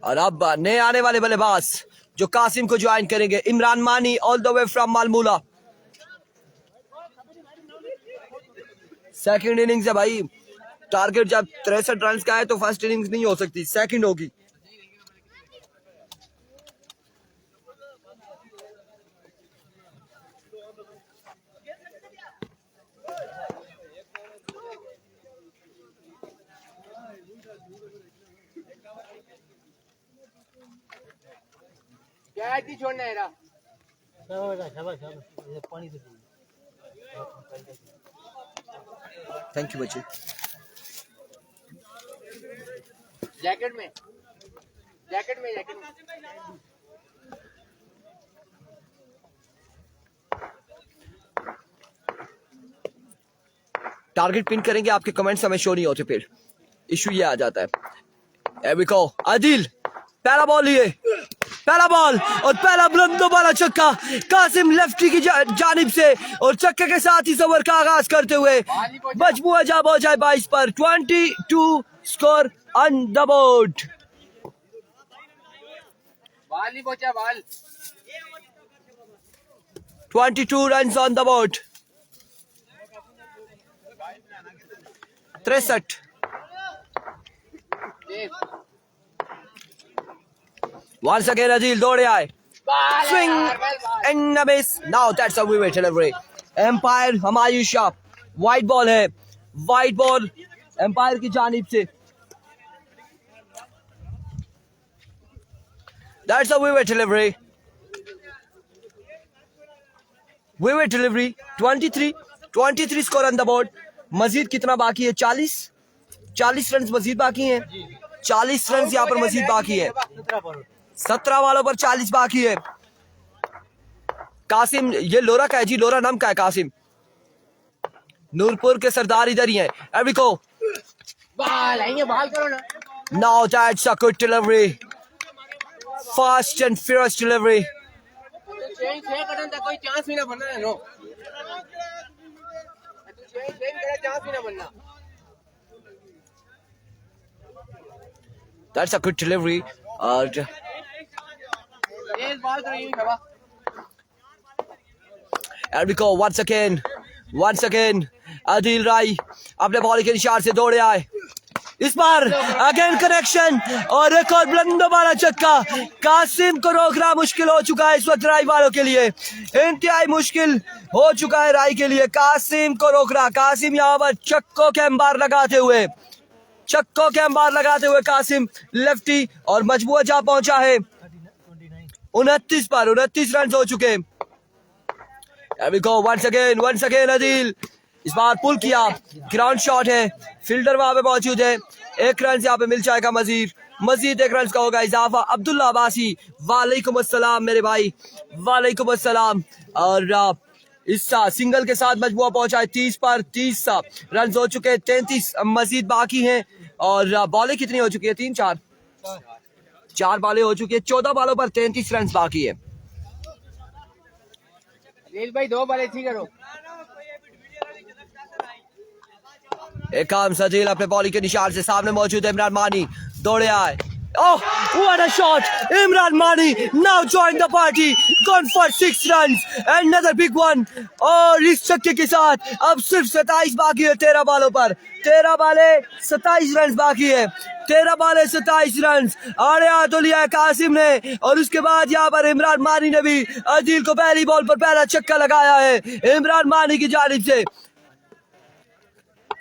Speaker 1: और अब नए आने वाले बल्लेबाज जो कासिम को ज्वाइन करेंगे, Imran Mani all the way from Malmula. Second innings है भाई, टारगेट जब 63 रन का है तो फर्स्ट इनिंग्स नहीं हो सकती, सेकंड होगी।
Speaker 4: कैच ही छोड़ना है रा।
Speaker 1: थैंक यू बच्चे।
Speaker 4: जैकेट में।
Speaker 1: टारगेट पिन करेंगे, आपके कमेंट्स हमें शो नहीं होते, फिर इशू ये आ जाता है। एबिको आदिल पहला बॉल लिए, पहला बॉल और पहला बुलंद वाला छक्का कासिम लेफ्टी की जानिब से, और छक्के के साथ ही ओवर का आगाज करते हुए मजमुआ जा पहुंचा 22 पर। 22 स्कोर ऑन द बोर्ड।
Speaker 4: बाल ही बचा बाल।
Speaker 1: 22 run on the board. 63। Once again Adil दौड़े आए, swing and a miss. Now that's a wicket delivery. Empire Humayun Shah, white ball है, वाइट बॉल एम्पायर की जानिब से। That's a wicket delivery. Wicket delivery. 23 score on the board. Majeed कितना बाकी है? 40 रन मजीद बाकी हैं। 40 रन यहाँ पर मजीद बाकी है। 17 वालों पर 40 बाकी है। कासिम, ये लोरा का है जी, लोरा नाम का है कासिम। नूरपुर के सरदार इधर ही हैं। एविको
Speaker 4: बाल आएंगे, बाल करो ना।
Speaker 1: Now that's a good delivery. Fast and furious delivery.
Speaker 4: छह कटन तक कोई चांस भी ना बनना है नो। चांस भी ना बनना।
Speaker 1: That's a good delivery.
Speaker 4: तेज बाल करो यूं Shaba.
Speaker 1: Erbico once again Adil Rai अपने बॉल के निशान से दौड़े आए, इस बार अगेन कनेक्शन और एक और बुलंद वाला छक्का। कासिम को रोकना मुश्किल हो चुका है इस वक्त राई वालों के लिए, इंतहाई मुश्किल हो चुका है राई के लिए कासिम को रोकना। कासिम यहाँ पर छक्कों के अंबार कासिम लेफ्टी, और मजबूर जा पहुंचा है 29 पर। 29 रन हो चुके। once again अदील, इस बार पुल किया, ग्राउंड शॉट है, फील्डर वहां पे मौजूद है। 1 रन यहाँ पे मिल जाएगा, मजीद 1 रन का होगा इजाफा। अब्दुल्ला अब्बासी वालेकुम अस्सलाम मेरे भाई, वालेकुम अस्सलाम। और इस सिंगल के साथ मजबूआ पहुंचा है 30 पर। 30 रन हो चुके हैं, 33 मजीद बाकी हैं। और बॉलें कितनी हो चुकी है? 4 बॉलें हो चुकी है, 14 बॉलों पर 33 रन बाकी है।
Speaker 4: नील भाई 2 बॉल अच्छी करो।
Speaker 1: एक काम सजील अपने बॉलिंग के निशान से सामने मौजूद है इमरान मानी, दौड़े आए। Oh, what a shot! Imran Mani now joined the party, gone for 6 runs, another big one. और इस छक्के के साथ अब सिर्फ 27 बाकी है 13 बॉलों पर। 13 बाले 27 रन बाकी है, 13 बाले 27 रन। आड़े हाथ लिया है कासिम ने, और उसके बाद यहाँ पर इमरान मानी ने भी अदील को पहली बॉल पर पहला छक्का लगाया है इमरान मानी की जानिब से।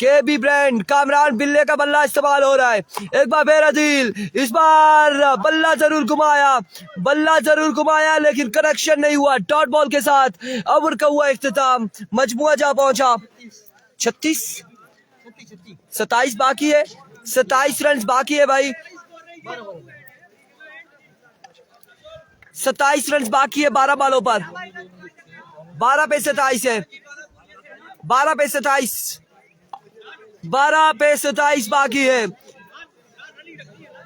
Speaker 1: के बी ब्रांड कामरान बिल्ले का बल्ला इस्तेमाल हो रहा है। एक बार फिर अदील, इस बार बल्ला जरूर घुमाया लेकिन कनेक्शन नहीं हुआ। डॉट बॉल के साथ ओवर का हुआ इख्तिताम। मजमुआ जा पहुंचा 36 27 बाकी है, 27 रन बाकी है भाई, 27 रन बाकी है 12 बालों पर। 12 पे 27 है, 12 पे 27, 12 पे 27 बाकी है।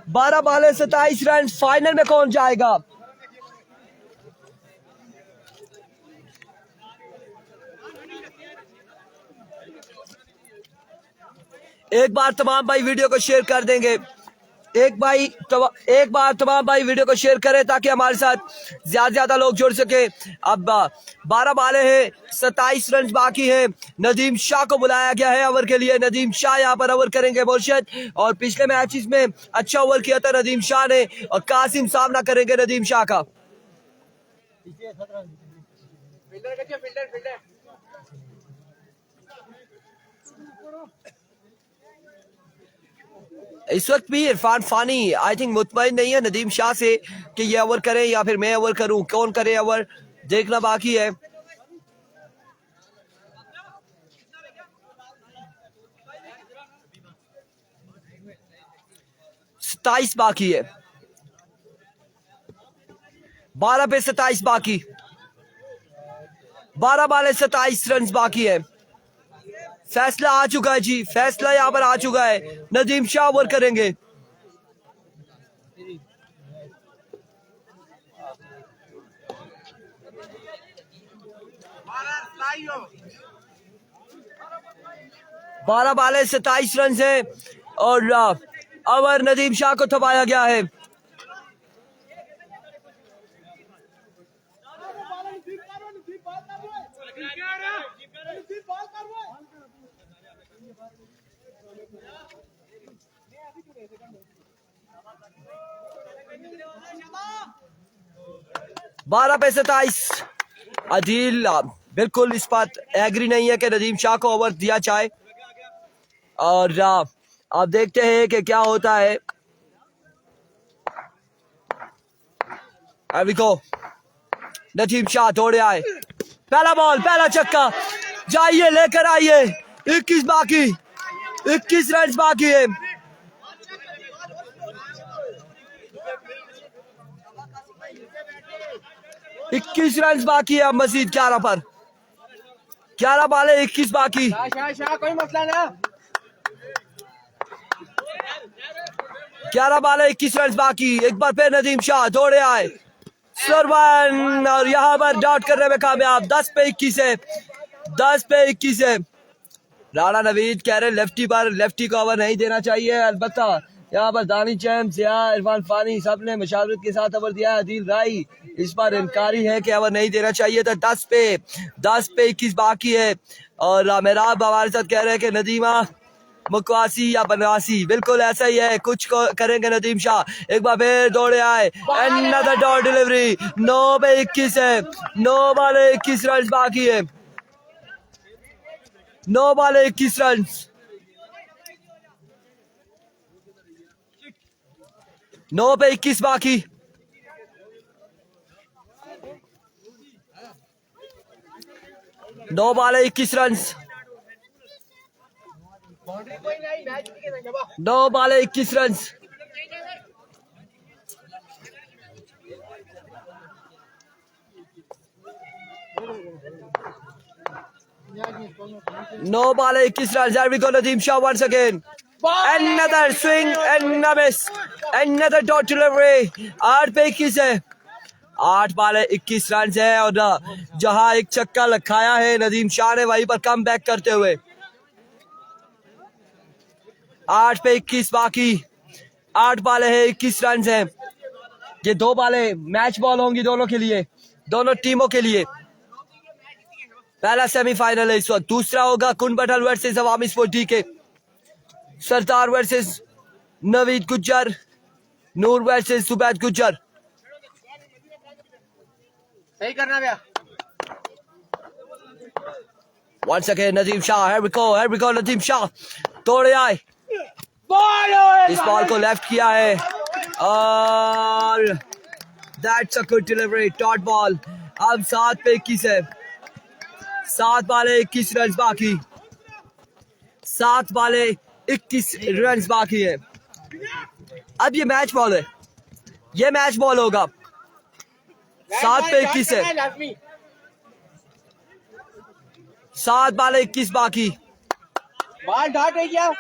Speaker 1: 12 बाले 27 रन। फाइनल में कौन जाएगा? एक बार तमाम भाई वीडियो को शेयर कर देंगे। एक बार तमाम भाई वीडियो को शेयर करें ताकि हमारे साथ ज्यादा ज्यादा लोग जुड़ सके। अब 12 बाले हैं, 27 रन बाकी है। नदीम शाह को बुलाया गया है ओवर के लिए। नदीम शाह यहाँ पर ओवर करेंगे मुर्शद, और पिछले मैचेस में अच्छा ओवर किया था नदीम शाह ने, और कासिम सामना करेंगे नदीम शाह का। इस वक्त भी इरफान फानी आई थिंक मुतमईन नहीं है नदीम शाह से कि ये ओवर करें या फिर मैं ओवर करूं। कौन करे ओवर देखना बाकी है। 27 बाकी है, 12 पे 27 बाकी, 12 बाले 27 रन बाकी है। फैसला आ चुका है जी, फैसला यहाँ पर आ चुका है। नदीम शाह ओवर करेंगे। बारह बाले 27 रन है और ओवर नदीम शाह को थमाया गया है। बारह पे 27। अदील बिल्कुल इस बात एग्री नहीं है कि नदीम शाह को ओवर दिया जाए, और आप देखते हैं कि क्या होता है। अभी को नदीम शाह दौड़े आए, पहला बॉल, पहला छक्का, जाइए लेकर आइए। 21 बाकी, 21 रन बाकी है। इक्कीस रन बाकी है अब मजीद 11 पर। 11 बाले 21 बाकी।
Speaker 4: कोई मसला ना।
Speaker 1: 11 बाले 21 रन बाकी। एक बार फिर नदीम शाह दौड़े आए, सरवन, और यहाँ पर डॉट करने में कामयाब। 10 पे 21 है, 10 पे 21 है। राणा नवीद कह रहे लेफ्टी पर लेफ्टी को ओवर नहीं देना चाहिए। अलबत्ता यहाँ पर दानी चैम्स या इरफान फानी सब ने मशावरत के साथ ओवर दिया है। अदील राई इस बार इनकारी है कि ओवर नहीं देना चाहिए था। 10 पे 21 बाकी है, और मेहराब हमारे साथ कह रहे हैं कि नदीमा मुकवासी या बनवासी, बिल्कुल ऐसा ही है, कुछ को करेंगे नदीम शाह। एक बार फिर दौड़े आए, अनदर डॉट डिलीवरी। 9 पे 21 है, 9 बाले 21 रन बाकी है, 9 बाले 21 रन। 9 पे 21 बाकी। नौ बाले 21 रन, 9 बाले 21 रन। नौ बाले 21 run. There we go, Nadeem Shah once again. Another swing and a miss. Another dot delivery. 8 पे 21 है, 8 बाले 21 रन है, और जहां एक छक्का लखाया है नदीम शाह ने वहीं पर कम बैक करते हुए। 8 पे 21 बाकी, 8 बाले है 21 रन है। ये 2 बाले मैच बॉल होंगी दोनों के लिए, दोनों टीमों के लिए। पहला सेमीफाइनल है इस वक्त, दूसरा होगा कुन बटल वर्सेस अवामी स्पोर्ट डी के, सरदार वर्सेस नवीद गुज्जर, नूर वर्सेस सुबैद गुज्जर।
Speaker 4: सही करना भैया।
Speaker 1: Once again, Nadeem Shah. Here we go, Nadeem Shah. तोड़े आए. इस बॉल को लेफ्ट किया है और that's a good delivery. Dot ball. अब 7 पे 21 है. 7 बाले 21 रन बाकी. 7 बाले 21 रन बाकी है. अब ये मैच बॉल है. ये मैच बॉल होगा. 7 पे 21 है. 7 बाले 21 बाकी.
Speaker 4: बाल डॉट है क्या?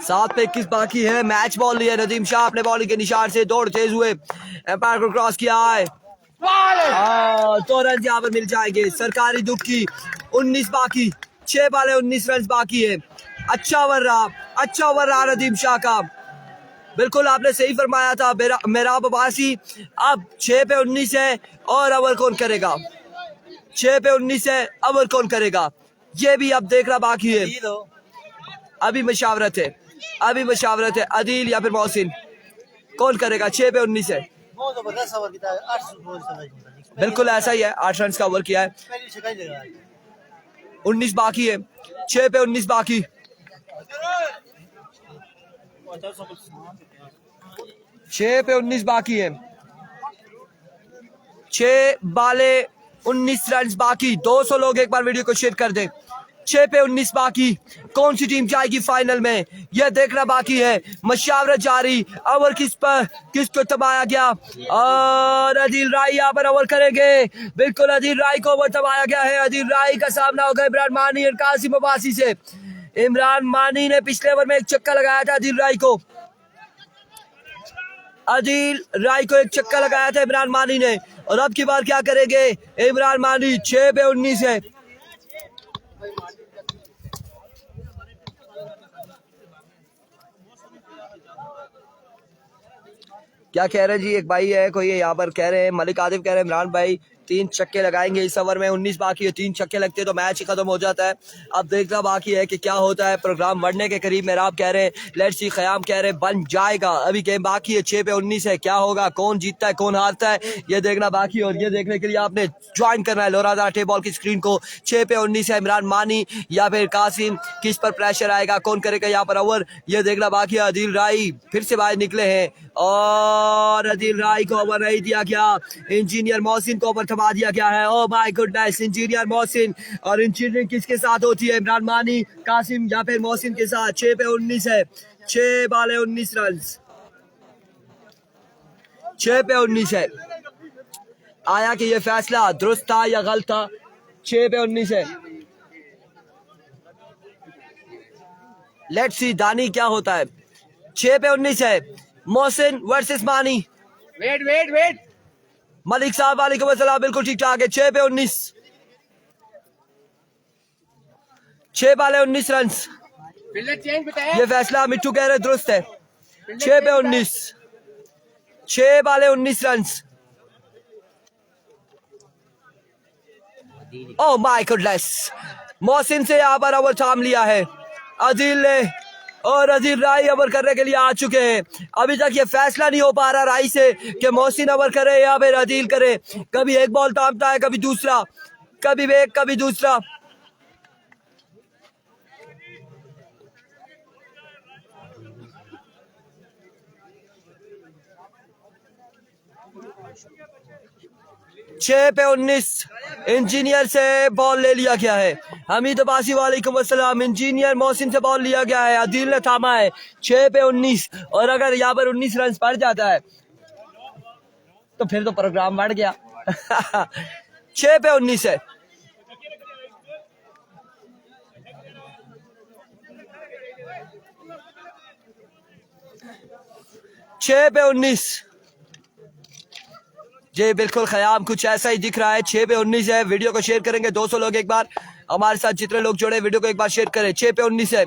Speaker 1: 7 पे 21 बाकी है. मैच बॉल लिया नदीम शाह अपने बॉलिंग के निशान से. दौड़ तेज हुए. एम्पायर को क्रॉस किया है. 2 रन यहाँ पर मिल जाएंगे. सरकारी दुख की. 19 बाकी. 6 बाले 19 रन बाकी है. अच्छा ओवर रहा नदीम शाह का. बिल्कुल आपने सही फरमाया था मेराब अब्बासी. अब 6 पे 19 है और ओवर कौन करेगा. 6 पे 19 है. ओवर कौन करेगा ये भी अब देखना बाकी है. अभी मशावरत है. अदील या फिर मोहसिन कौन करेगा. 6 पे 19 है. बिल्कुल ऐसा ही है. 8 रन का ओवर किया है. 19 बाकी है. 6 पे 19 बाकी. 6 पे 19 बाकी है. 6 बाले 19 रन बाकी. 200 लोग एक बार वीडियो को शेयर कर दें. 6 पे 19 बाकी. कौन सी टीम जाएगी फाइनल में यह देखना बाकी है. मशावरत जारी. ओवर किसको तबाया गया और अदील राय यहाँ पर ओवर करेंगे. बिल्कुल अदील राय को ओवर तबाया गया है. अदील राय का सामना होगा इमरान मानी और कासिम अब्बासी से. इमरान मानी ने पिछले ओवर में एक छक्का लगाया था. अदील राय को एक छक्का लगाया था इमरान मानी ने. और अब की बार क्या करेंगे इमरान मानी. 6 पे 19 है. क्या कह रहे हैं जी. एक भाई है कोई यहाँ पर कह रहे हैं मलिक आदिफ कह रहे हैं इमरान भाई 3 छक्के लगाएंगे इस ओवर में. 19 बाकी है. 3 छक्के लगते हैं तो मैच ही खत्म हो जाता है. अब देखना बाकी है कि क्या होता है. प्रोग्राम बढ़ने के करीब मेराब कह रहे हैं लेट्स सी. ख़याम कह रहे हैं बन जाएगा. अभी गेम बाकी है. 6 पे 19 है. क्या होगा. कौन जीतता है कौन हारता है ये देखना बाकी है. और ये देखने के लिए आपने ज्वाइन करना है लोरा आटे बॉल की स्क्रीन को. 6 पे 19 है. इमरान मानी या फिर कासिम किस पर प्रेशर आएगा. कौन करेगा यहाँ पर ओवर ये देखना बाकी है. अदील राय फिर से बाहर निकले हैं और अदील राय को ओवर नहीं दिया गया. इंजीनियर मोहसिन को ओवर थमा दिया गया है. ओह माय गुडनेस. इंजीनियर मोहसिन. और इंजीनियरिंग किसके साथ होती है. इमरान मानी कासिम या फिर मोहसिन के साथ. 6 पे 19 है. 6 बाले 19 रन. 6 पे 19 है. आया कि ये फैसला दुरुस्त था या गलत था. 6 पे 19 है. लेट्स सी दानी क्या होता है. 6 पे 19 है. मोहसिन वर्सेस मानी.
Speaker 4: वेट
Speaker 1: मलिक साहब वालेकुम अस्सलाम. बिल्कुल ठीक ठाक है. 6 पे 19. 6 बाले 19 रन.
Speaker 4: फील्डर चेंज बताया.
Speaker 1: ये फैसला मिट्टू कह रहे दुरुस्त है. 6 पे 19. 6 बाले 19 run. Oh my goodness. Mohsin से यहाँ पर ओवर थाम लिया है अदील ने. और अदील राय ओवर करने के लिए आ चुके हैं. अभी तक ये फैसला नहीं हो पा रहा राय से कि मोहसिन ओवर करे या फिर अदील करे. कभी एक बॉल थामता है कभी दूसरा. कभी एक कभी दूसरा. छह पे 19 इंजीनियर से बॉल ले लिया गया है. हमीद अब्बासी वालेकुम अस्सलाम. इंजीनियर मोहसिन से बॉल लिया गया है. अदील ने थामा है. 6 पे 19. और अगर यहाँ पर 19 रन पड़ जाता है तो फिर तो प्रोग्राम बढ़ गया. 6 पे 19 है. छह पे 19. जी बिल्कुल ख़याम कुछ ऐसा ही दिख रहा है. 6 पे 19 है. वीडियो को शेयर करेंगे 200 लोग एक बार हमारे साथ. जितने लोग जुड़े वीडियो को एक बार शेयर करें. 6 पे 19 है.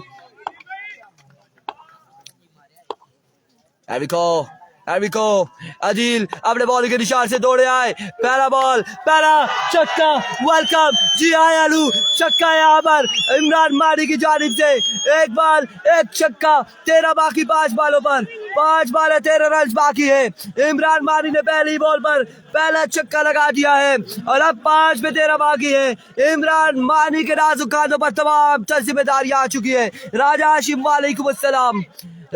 Speaker 1: एरविको अदील अपने बॉल के निशान से दौड़े आए, पहला बॉल, पहला छक्का, वेलकम जी आए आलू, छक्का यहाँ पर इमरान मानी की जानिब से, एक बॉल एक छक्का, 13 बाकी 5 बॉलों पर, 5 बॉल है 13 रन बाकी है। इमरान मानी ने पहली बॉल पर पहला छक्का लगा दिया है और अब 5 में 13 बाकी है। इमरान मानी के नाजुक कांधों पर तमाम जिम्मेदारियां आ चुकी है। राजा हाशिम वालेकुम अस्सलाम,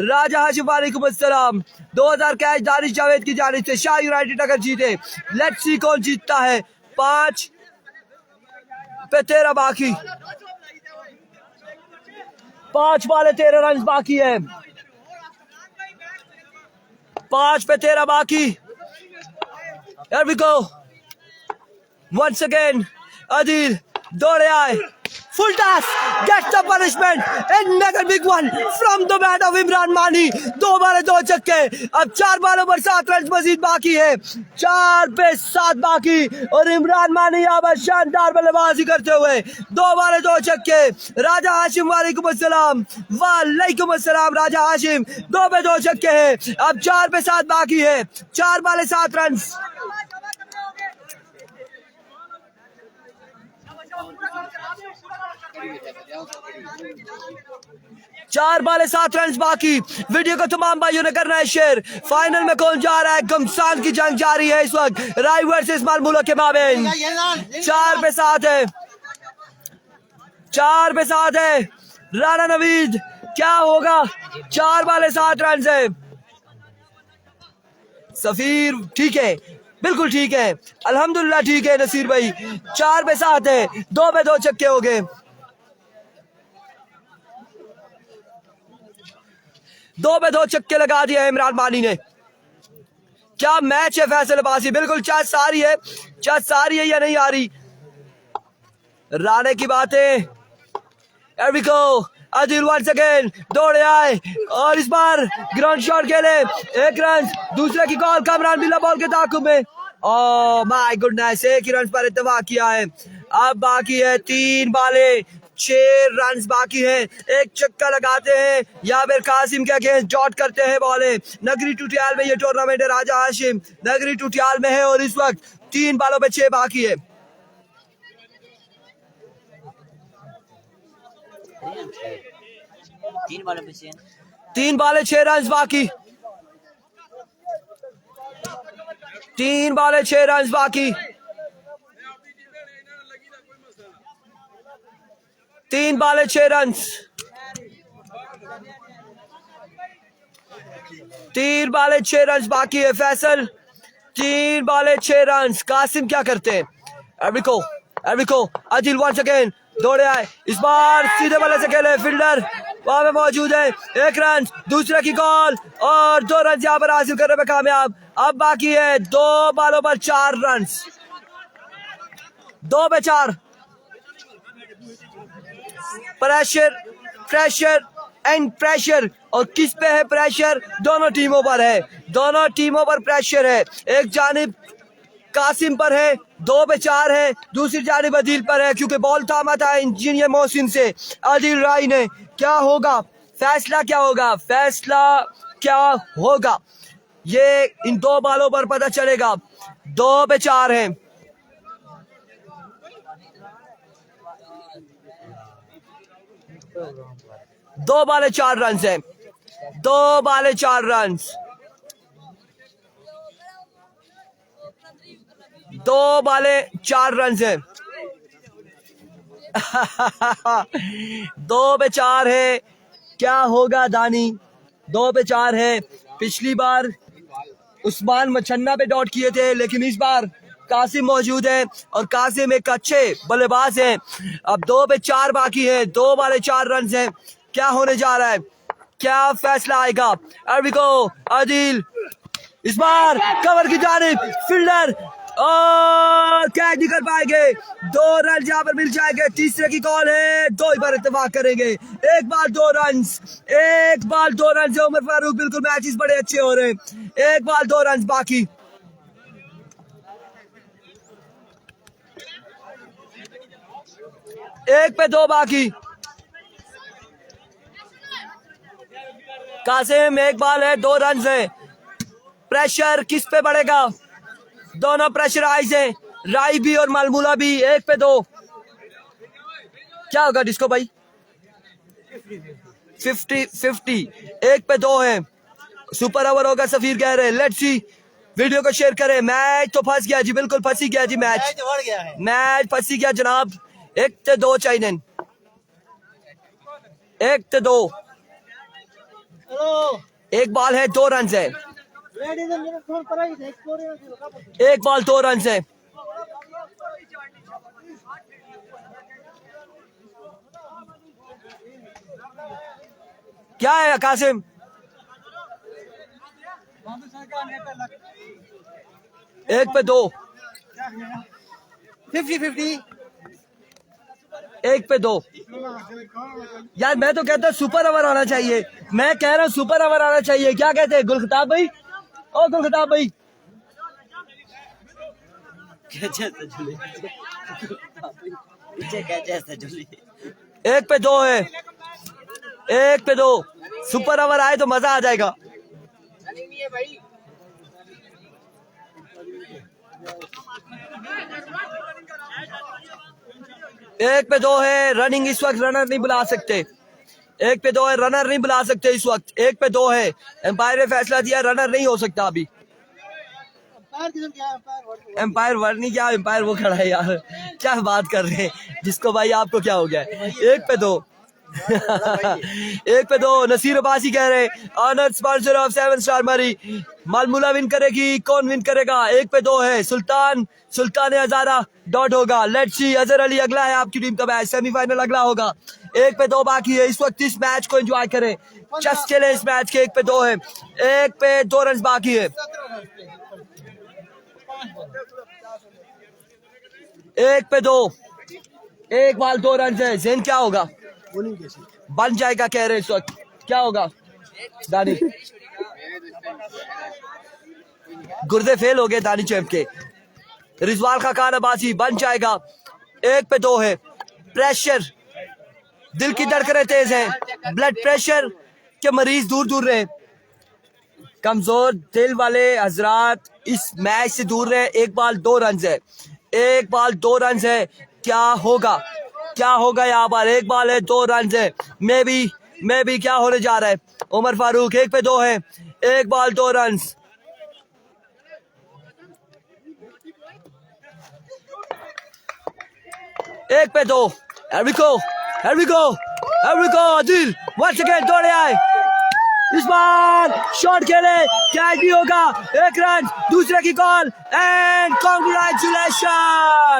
Speaker 1: राजा हाशिम वालेकुम अस्सलाम। 2000 कैच दानिश जावेद की जानिब से। शाह यूनाइटेड अगर जीते, लेट्स सी कौन जीतता है। 5 पे 13 बाकी, 5 वाले 13 रन बाकी है, 5 पे 13 बाकी। Here we go. Once again, Adil दौड़े आए, full toss, gets the punishment, another big one from the bat of Imran मानी। 2 बाले 2 छक्के, अब 4 बालों पर 7 रन मजीद बाकी है, 4 पे 7 बाकी और इमरान मानी यहाँ पर शानदार बल्लेबाजी करते हुए 2 बाले 2 छक्के। राजा हाशिम वालेकुम अस्सलाम, वालेकुम अस्सलाम राजा हाशिम। 2 पे 2 छक्के हैं, अब 4 पे 7 बाकी है, 4 बाले 7 रन। 4 बाले 7 रन बाकी। वीडियो को तमाम भाइयों ने करना है शेयर। फाइनल में कौन जा रहा है? घमसान की जंग जारी है इस वक्त राय वर्सेस मालमूला के माबेन। 4 पे 7 है, 4 पे 7 है। राणा नवीद क्या होगा? 4 बाले 7 रन है। सफीर ठीक है, बिल्कुल ठीक है, अल्हम्दुलिल्लाह ठीक है नसीर भाई। 4 पे 7 है, 2 पे 2 छक्के हो गए, 2 पे 2 छक्के लगा दिया इमरान मानी ने। क्या मैच है फैसलेबाजी, बिल्कुल चाहे सारी है, चाहे सारी है या नहीं आ रही। राणे की बातें, अदिल वंस अगेन दौड़े आए और इस बार ग्राउंड शॉट खेले, 1 रन, दूसरे की कॉल, कमरान बिल्ला बॉल के ताकुब में। ओह माय गुडनेस, 1 ही रन पर इत्तेफाक किया है। अब बाकी है 3 बाले 6 रन बाकी हैं, 1 छक्का लगाते हैं या फिर कासिम के अगेंस्ट डॉट करते हैं बॉलें। नगरी टूटियाल में ये टूर्नामेंट है, राजा हाशिम नगरी टूटियाल में है और इस वक्त 3 बालों पे 6 बाकी है।
Speaker 5: 3 बालों पे 6,
Speaker 1: 3 बाले 6 रन बाकी, 3 बाले 6 रन बाकी, 3 बाले 6 रन, 3 बाले 6 रन बाकी है। फैसल 3 बाले 6 रन। कासिम क्या करते हैं? एरविको अदिल वंस अगेन दौड़े आए, इस बार सीधे बल्ले से खेले, फील्डर वहां पे मौजूद है, 1 रन, दूसरे की कॉल और 2 रन यहाँ पर हासिल करने में कामयाब। अब बाकी है 2 बालों पर 4 रन, 2 पे 4। प्रेशर एंड प्रेशर, और किस पे है प्रेशर? दोनों टीमों पर है, दोनों टीमों पर प्रेशर है। एक जानिब कासिम पर है, 2 पे 4 है, दूसरी जानिब अदील पर है, क्योंकि बॉल थामा था इंजीनियर मोहसिन से अदील राय ने। क्या होगा फैसला, क्या होगा फैसला, क्या होगा ये इन 2 बालों पर पता चलेगा। 2 पे 4 है, 2 बाले 4 रन है, 2 बाले 4 रन, 2 बाले 4 रन है। 2 पे 4 है, क्या होगा दानी? 2 पे 4 है। पिछली बार उस्मान मछन्ना पे डॉट किए थे, लेकिन इस बार कासिम मौजूद है और कासिम एक अच्छे बल्लेबाज हैं। अब 2 पे 4 बाकी है, 2 बाले 4 रन है। क्या होने जा रहा है, क्या फैसला आएगा? अदील इस बार कवर की जानिब, फील्डर और कैच नहीं कर पाएंगे, 2 रन यहाँ पर मिल जाएंगे। तीसरे की कॉल है, 2 ही पर इत्तेफाक करेंगे। 1 बाल 2 रन, 1 बाल 2 रन से उमर फारूक, बिल्कुल मैचेस बड़े अच्छे हो रहे हैं। 1 बाल 2 रन बाकी, एक पे 2 बाकी। कासिम 1 बाल है, 2 रन है। प्रेशर किस पे बढ़ेगा? दोनों प्रेशराइज हैं, राय भी और मालमूला भी। 1 पे 2 क्या होगा डिस्को भाई? 50-50 1 पे 2 है। सुपर ओवर होगा सफीर कह रहे हैं। लेट्स सी, वीडियो को शेयर करें। मैच तो फंस गया जी, बिल्कुल फंसी गया जी। मैच फंसी गया जनाब। 1 ते 2 चाहिए। 1 ते 2 एक बॉल है, 2 रन है। 1 बॉल 2 रन है। क्या है कासिम? 1 पे 2
Speaker 4: 50-50
Speaker 1: 1 पे 2 यार मैं तो कहता हूँ सुपर ओवर आना चाहिए। मैं कह रहा हूँ सुपर ओवर आना चाहिए। क्या कहते हैं गुलखताब भाई? ओ गुलखताब भाई, 1 पे 2 है। 1 पे 2 सुपर ओवर आए तो मजा आ जाएगा।
Speaker 4: नहीं है भाई।
Speaker 1: 1 पे 2 है। रनिंग इस वक्त रनर नहीं बुला सकते। 1 पे 2 है, रनर नहीं बुला सकते इस वक्त। 1 पे 2 है। एम्पायर ने फैसला दिया रनर नहीं हो सकता अभी। एम्पायर वर्नी क्या, एम्पायर वो खड़ा है यार। क्या बात कर रहे हैं जिसको भाई, आपको क्या हो गया? 1 पे 2 1 पे 2 नसीर अब्बासी कह रहे हैं ऑनर स्पॉन्सर ऑफ 7 स्टार मरी। मालमूला विन करेगी, कौन विन करेगा? 1 पे 2 है। सुल्तान हजारा डॉट होगा। लेट्स सी, अजहर अली अगला है आपकी टीम का मैच, सेमीफाइनल अगला होगा। 1 पे 2 बाकी है। इस वक्त इस मैच को एंजॉय करें, चस चले इस मैच के। 1 पे 2 है। 1 पे 2 रन बाकी है। 1 पे 2 1 बॉल 2 रन है। जैन क्या होगा? बन जाएगा कह रहे इस वक्त। क्या होगा दानी? गुर्दे फेल हो गए दानी चैंप के। रिजवाल खान अब्बासी बन जाएगा। 1 पे 2 है। प्रेशर, दिल की धड़कनें तेज हैं, ब्लड प्रेशर के मरीज दूर दूर रहे। कमजोर दिल वाले हजरात इस मैच से दूर रहे। 1 बॉल 2 रन है। 1 बॉल 2 रन है। क्या होगा? क्या होगा यहाँ पर? 1 बॉल है, 2 रन है। मे बी क्या होने जा रहा है? उमर फारूक 1 पे 2 है। 1 बॉल 2 रन। 1 पे 2। Here we go. Adil once again दौड़े आए। इस बार शॉट खेले, कैच भी होगा। 1 रन, दूसरे की call and congratulation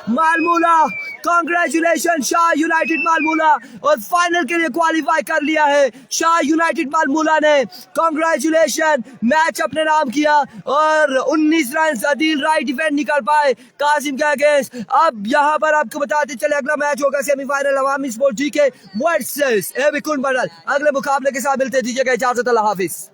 Speaker 1: Malmula, congratulation Shah united Malmula. और फाइनल के लिए क्वालिफाई कर लिया है शाह यूनाइटेड मालमूला ने। कांग्रेचुलेशन, मैच अपने नाम किया और 19 रन आदिल राय डिफेंड नहीं कर पाए कासिम के अगेंस्ट। अब यहाँ पर आपको बताते चले अगला मैच होगा सेमीफाइनल अवामी स्पोर्ट जी के वर्सेस एबी कुन बदल। अगले मुकाबले के साथ मिलते दीजिएगा इजाजत, अल्लाह हाफिज।